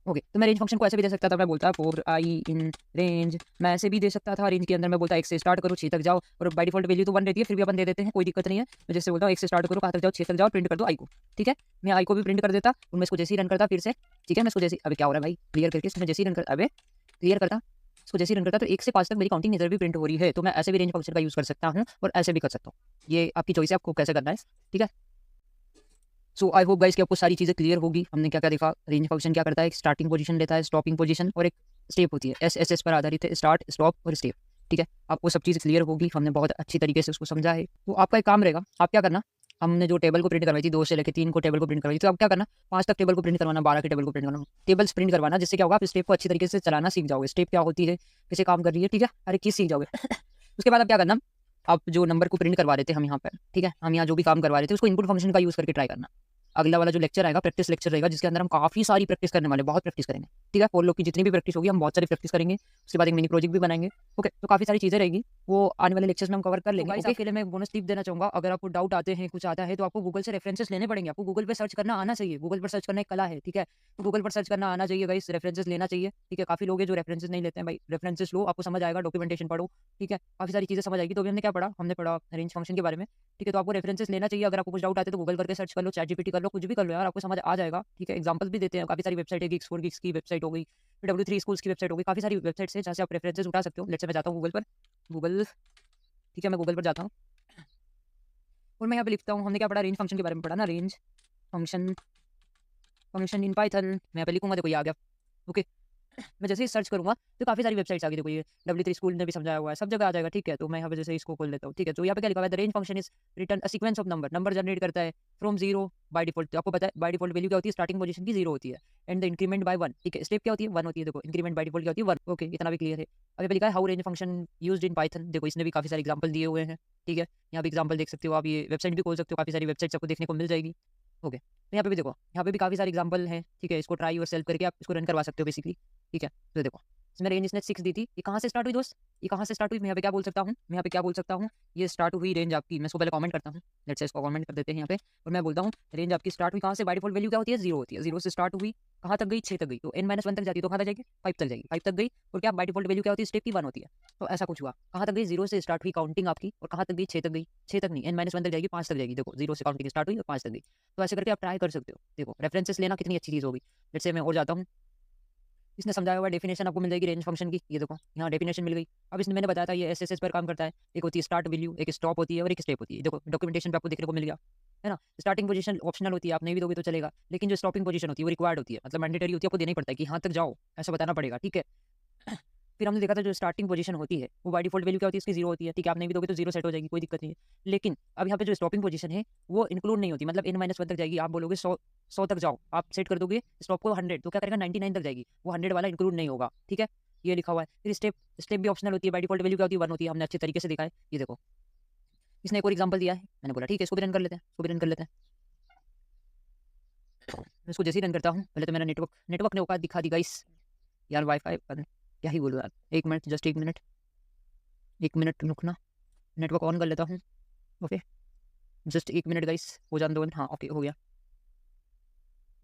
ओके, तो मैं रेंज फंक्शन को ऐसे भी दे सकता था, मैं बोलता फॉर आई इन रेंज, मैं ऐसे भी दे सकता था। रेंज के अंदर मैं बोलता 1 से स्टार्ट करो 6 तक जाओ, और बाय डिफॉल्ट वैल्यू तो 1 रहती है, फिर भी अपन दे देते हैं, कोई दिक्कत नहीं है। मैं जैसे बोलता हूँ 1 से स्टार्ट करो, कहाँ तक जाओ, 6 तक जाओ, प्रिंट कर दो आई को। ठीक है, मैं आई को भी प्रिंट कर देता और मैं इसको जैसे ही रन करता फिर से। ठीक है, मैं इसको जैसे, अभी क्या हो रहा है भाई, क्लियर करके इसमें जैसे ही रन कर, अबे क्लियर करता, इसको जैसे ही रन करता तो 1 से 5 तक मेरी काउंटिंग इधर भी प्रिंट हो रही है। तो मैं ऐसे भी रेंज फंक्शन का यूज़ कर सकता हूँ और ऐसे भी कर सकता हूँ, ये आपकी चॉइस है, आपको कैसे करना है। ठीक है, सो आई होप गाइस कि आपको सारी चीज़ें क्लियर होगी। हमने क्या क्या देखा, रेंज फंक्शन क्या करता है, एक स्टार्टिंग पोजीशन लेता है, स्टॉपिंग पोजीशन, और एक स्टेप होती है, एस पर आधारित है, स्टार्ट, स्टॉप और स्टेप। ठीक है, आपको सब चीज़ क्लियर होगी, हमने बहुत अच्छी तरीके से उसको समझा है। तो आपका एक काम रहेगा, आप क्या करना, हमने जो टेबल को प्रिंट करवाई थी 2 से लेकर 3 को टेबल को प्रिंट करवाई थी, तो आप क्या करना, 5 तक टेबल को प्रिंट करवाना, 12 के टेबल को प्रिंट करवाना, टेबल्स प्रिंट करवाना, जिससे क्या होगा, आप स्टेप को अच्छी तरीके से चलाना सीख जाओगे, स्टेप क्या होती है, कैसे काम कर रही है। ठीक है, हर एक चीज़ सीख जाओगे। उसके बाद आप क्या करना, आप जो नंबर को प्रिंट करवा रहे थे हम यहाँ पर, ठीक है, हम यहाँ जो भी काम करवा रहे थे उसको इनपुट फंक्शन का यूज़ करके ट्राई करना। अगला वाला जो लेक्चर आएगा प्रैक्टिस लेक्चर रहेगा, जिसके अंदर हम काफ़ी सारी प्रैक्टिस करने वाले, बहुत प्रैक्टिस करेंगे। ठीक है, फॉर लूप की जितनी भी प्रैक्टिस होगी हम बहुत सारी प्रैक्टिस करेंगे, उसके बाद एक मिनी प्रोजेक्ट भी बनाएंगे। ओके, तो काफ़ी सारी चीज़ें रहेगी, वो आने वाले लेक्चर्स में हम कवर कर लेंगे। तो इसके लिए मैं बोनस टिप देना चाहूँगा, अगर आपको डाउट आते हैं, कुछ आता है, तो आपको गूगल से रेफरेंसेस लेने पड़ेंगे, आपको गूगल पर सर्च करना आना चाहिए, गूगल पर सर्च करना एक कला है। ठीक है, तो गूगल पर सर्च करना आना चाहिए गाइस, रेफरेंसेस लेना चाहिए। ठीक है, काफ़ी लोग हैं जो रेफरेंसेस नहीं लेते हैं भाई, रेफरेंसेस लो, आपको समझ आएगा, डॉक्यूमेंटेशन पढ़ो। ठीक है, काफ़ी सारी चीज़ें समझ आएगी। तो अभी हमने क्या पढ़ा, हमने पढ़ा रेंज फंक्शन के बारे में। ठीक है, तो आपको रेफरेंसेस लेना चाहिए, अगर आपको कुछ डाउट आते तो गूगल करके सर्च कर लो, चैट जीपीटी कर लो, कुछ भी कर लो यार, आपको समझ आ जाएगा। ठीक है, एग्जांपल्स भी देते हैं, काफ़ी सारी वेबसाइट है, Geeks4 Geeks की वेबसाइट हो गई, फिर W3 स्कूल्स की वेबसाइट हो गई, काफ़ी सारी वेबसाइट्स है जहाँ से आप रेफरेंसेस उठा सकते हो। लेट्स से मैं जाता हूँ गूगल पर, गूगल, ठीक है, मैं गूगल पर जाता हूँ और मैं यहाँ पे लिखता हूँ, हमने क्या पढ़ा, रेंज फंक्शन के बारे में पढ़ा ना, रेंज फंक्शन इन पाइथन, मैं यहाँ पे लिखूंगा, देखो ये आ गया। ओके, मैं जैसे ही सर्च करूँगा तो काफ़ी सारी वेबसाइट्स आ गई। देखो ये W3 स्कूल ने भी समझाया हुआ है, सब जगह आ जाएगा, ठीक है। तो मैं यहाँ पे जैसे इसको खोल लेता हूँ, ठीक है। तो यहाँ पे क्या लिखा हुआ है, the range function is return a sequence of number, number generate करता है फ्रॉम 0 बाय डिफॉल्ट। तो आपको पता है बाय डिफॉल्ट वैल्यू क्या होती है, स्टार्टिंग पोजीशन की 0 होती है, एंड द इंक्रीमेंट बाय 1, ठीक है। स्टेप क्या होती है, 1 होती है। देखो इंक्रीमेंट बाय डिफॉल्ट क्या होती है, 1। ओके, इतना भी क्लियर है। अब यहाँ पे लिखा है how range function used in Python. देखो इसने भी काफ़ी सारे एग्जांपल दिए हुए हैं, ठीक है। यहाँ पे एग्जांपल देख सकते हो आप, ये वेबसाइट भी खोल सकते हो, काफ़ी सारी वेबसाइट्स आपको देखने को मिल जाएगी। ओके, तो यहाँ पे भी देखो, यहाँ पे भी काफ़ी सारे एग्जांपल हैं, ठीक है। इसको ट्राई और सेल्फ करके आप इसको रन करवा सकते हो बेसिकली, ठीक है। तो देखो इसमें रेंज इसने 6 दी थी। ये कहाँ से स्टार्ट हुई दोस्त, ये कहाँ से स्टार्ट हुई, मैं यहाँ पे क्या बोल सकता हूँ, मैं यहाँ पे क्या बोल सकता हूँ, ये स्टार्ट हुई रेंज आपकी, मैं इसको पहले कमेंट करता हूँ। लेट्स से इसको कमेंट कर देते हैं यहाँ पे, और मैं बोलता हूँ रेंज आपकी स्टार्ट हुई कहाँ से, बाय डिफॉल्ट वैल्यू क्या होती है, 0 होती है। 0 से स्टार्ट हुई, कहाँ तक गई, 6 तक गई। तो n-1 तक जाती है, तो कहाँ तक जाएगी, 5 तक जाएगी, 5 तक गई। और क्या बाय डिफॉल्ट वैल्यू क्या होती है, स्टेप की 1 होती है। तो ऐसा कुछ हुआ, कहाँ तक गई, 0 से स्टार्ट हुई काउंटिंग आपकी, और कहाँ तक गई, 6 तक गई। 6 तक नहीं, n-1 तक जाएगी, 5 तक जाएगी। देखो 0 से काउंटिंग स्टार्ट हुई और 5 तक गई। तो ऐसे करके आप ट्राई कर सकते हो। देखो रेफरेंसेस लेना कितनी अच्छी चीज़ होगी। जैसे मैं और जाता हूँ, इसने समझाया हुआ डेफिनेशन आपको मिल जाएगी रेंज फंक्शन की। ये देखो यहाँ डेफिनेशन मिल गई। अब इसने मैंने बताया था ये एसएसएस पर काम करता है। एक होती है स्टार्ट वैल्यू, एक स्टॉप होती है और एक स्टेप होती है। देखो डॉक्यूमेंटेशन पे आपको देखने को मिल गया, है ना। स्टार्टिंग पोजीशन ऑप्शनल होती है, आप नहीं भी दोगे तो चलेगा, लेकिन जो स्टॉपिंग पोजीशन होती है वो रिक्वायर्ड होती है, मतलब मैंडेटरी होती है, आपको देना ही पड़ता है कि यहाँ तक जाओ, ऐसा बताना पड़ेगा, ठीक है। फिर हमने देखा था जो स्टार्टिंग पोजीशन होती है वो बाय डिफॉल्ट वैल्यू क्या होती है, इसकी 0 होती है, ठीक है। आप नहीं भी दोगे तो 0 सेट हो जाएगी, कोई दिक्कत नहीं है। लेकिन अब यहाँ पे जो स्टॉपिंग पोजीशन है वो इंक्लूड नहीं होती, मतलब n-1 तक जाएगी। आप बोलोगे 100 तक जाओ, आप सेट कर दोगे स्टॉप को 100, तो क्या करेगा 99 तक जाएगी, वो 100 वाला इंक्लूड नहीं होगा, ठीक है। ये लिखा हुआ है। फिर स्टेप, स्टेप भी ऑप्शनल होती है, बाय डिफॉल्ट वैल्यू क्या होती है, 1 होती है। हमने अच्छे तरीके से देखा है, ये देखो। इसने एक और एग्जांपल दिया है, मैंने बोला ठीक है इसको भी रन कर लेते हैं, इसको भी रन कर लेते हैं। मैं इसको जैसे ही रन करता हूँ, पहले तो मेरा नेटवर्क ने औकात दिखा दी गाइस। यार वाईफाई क्या ही बोलूँ यार, 1 मिनट, जस्ट 1 मिनट, 1 मिनट रुकना, नेटवर्क ऑन कर लेता हूँ। ओके, जस्ट 1 मिनट गाइस, हो जाने दो। हाँ ओके, हो गया।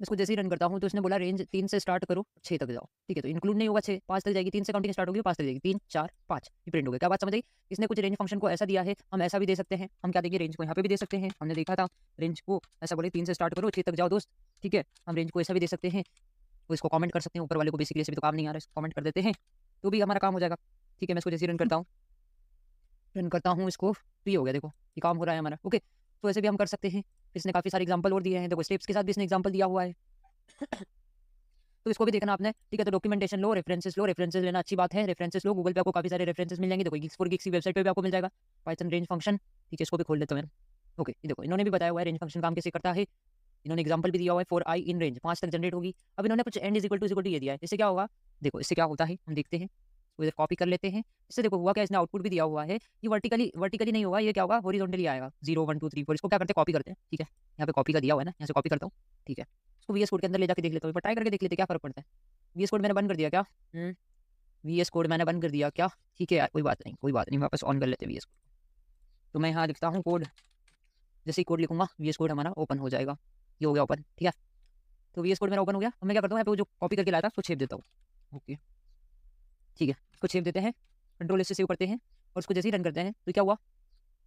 इसको जैसे ही रन करता हूँ तो इसने बोला रेंज 3 से स्टार्ट करो, 6 तक जाओ, ठीक है। तो इंक्लूड नहीं होगा 6, 5 तक जाएगी। 3 से काउंटिंग स्टार्ट होगी, 5 तक जाएगी, 3 4 5, ये प्रिंट हो गया। क्या बात समझ आई। इसने कुछ रेंज फंक्शन को ऐसा दिया है, हम ऐसा भी दे सकते हैं। हम क्या देंगे, रेंज को यहाँ पे भी दे सकते हैं। हमने देखा था रेंज को ऐसा बोले 3 से स्टार्ट करो, 6 तक जाओ दोस्त, ठीक है। हम रेंज को ऐसा भी दे सकते हैं, तो इसको कमेंट कर सकते हैं ऊपर वाले को, बेसिकली ऐसे भी तो काम नहीं आ रहा है, इसको कमेंट कर देते हैं तो भी हमारा काम हो जाएगा, ठीक है। मैं इसको जैसे रन करता हूँ, इसको फ्री हो गया। देखो ये काम हो रहा है हमारा, ओके। तो ऐसे भी हम कर सकते हैं। इसने काफ़ी सारे एग्जांपल और दिए हैं, देखो स्टेप्स के साथ भी इसने एग्जांपल दिया हुआ है। तो इसको भी देखना आपने, ठीक है। तो डॉक्यूमेंटेशन लो, रेफरेंसेस लेना अच्छी बात है। रेफरेंसेस लो, गूगल पे आपको काफ़ी सारे रेफरेंसेस मिल जाएंगे। देखो Geeks for Geeks की वेबसाइट पे भी आपको मिल जाएगा पाइथन रेंज फंक्शन, ठीक है। इसको भी खोल लेता हूँ मैं, ओके। ये देखो इन्होंने भी बताया हुआ है रेंज फंक्शन काम कैसे करता है। इन्होंने एग्जांपल भी दिया हुआ है, फॉर आई इन रेंज 5 तक जनरेट होगी। अब इन्होंने कुछ एंड इज इक्वल टू ये दिया है, इससे क्या होगा, देखो इससे क्या होता है हम देखते हैं। तो इधर कॉपी कर लेते हैं। इससे देखो हुआ क्या, इसने आउटपुट भी दिया हुआ है। ये वर्टिकली नहीं होगा, ये क्या होगा, हॉरिजॉन्टली आएगा, 0 1 2 3 4। इसको क्या करते हैं, कॉपी करते हैं, ठीक है। यहाँ पे कॉपी का दिया हुआ है ना, यहाँ से कॉपी करता हूँ, ठीक है। इसको VS कोड के अंदर ले जाके देख लेता हूँ, ट्राई करके देख लेते क्या फर्क पड़ता है। VS कोड मैंने बंद कर दिया क्या, VS कोड मैंने बंद कर दिया क्या, ठीक है यार, कोई बात नहीं कोई बात नहीं, वापस ऑन कर लेते हैं VS कोड। तो मैं यहाँ लिखता हूँ कोड, जैसे ही कोड लिखूंगा VS कोड हमारा ओपन हो जाएगा। ये हो गया ओपन, ठीक है। तो VS कोड मेरा ओपन हो गया। अब मैं क्या करता हूँ, यहाँ पे वो जो कॉपी करके लाया था उसको छेप देता हूँ, ओके, ठीक है। इसको छेप देते हैं, कंट्रोल से सेव करते हैं, और उसको जैसे ही रन करते हैं तो क्या हुआ,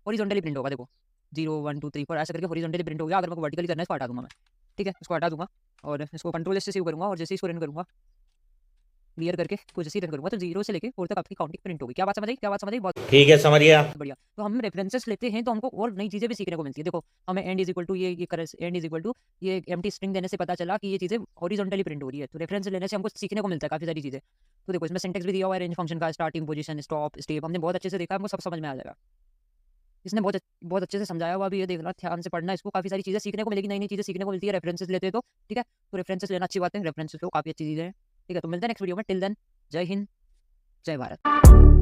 हॉरिजॉन्टली प्रिंट होगा। देखो 0 1 2 3 4 ऐसे करके हॉरिजॉन्टली प्रिंट हो गया। अगर मैं वर्टिकली करना है इसको हटा दूंगा मैं, ठीक है। इसको हटा दूंगा और इसको कंट्रोल से सेव करूंगा, और जैसे ही इसको रन करूंगा क्लियर करके, तो जैसे ही रन करूंगा तो 0 से लेके 4 तक आपकी काउंटिंग प्रिंट होगी। क्या बात समझ आई, क्या बात समझ आई, बहुत ठीक है, समझ गया। बढ़िया। तो हम रेफरेंसेस लेते हैं तो हमको और नई चीज़ें भी सीखने को मिलती है। देखो हमें एंड इज इक्वल टू ये करे, एंड इज इक्वल टू ये एम्प्टी स्ट्रिंग देने से पता चला कि ये चीज़ें हॉरिजॉन्टली प्रिंट हो रही है। तो रेफरेंस लेने से हमको सीखने को मिलता है काफ़ी सारी चीज़ें। तो देखो इसमें सिंटेक्स भी दिया हुआ है रेंज फंक्शन का, स्टार्टिंग पोजीशन, स्टॉप, स्टेप, हमने बहुत अच्छे से देखा, हमको सब समझ में आ जाएगा। इसने बहुत अच्छे से समझाया हुआ भी, ये देखना ध्यान से पढ़ना, इसको काफ़ी सारी चीज़ें सीखने को मिलेगी, नई चीज़ें सीखने को मिलती है रेफरेंसेस लेते हैं तो, ठीक है। तो रेफरेंसेस लेना अच्छी बात है, रेफरेंसेस लो, काफ़ी अच्छी चीज़ें हैं, ठीक है। तो मिलते हैं नेक्स्ट वीडियो में, टिल देन जय हिंद, जय भारत।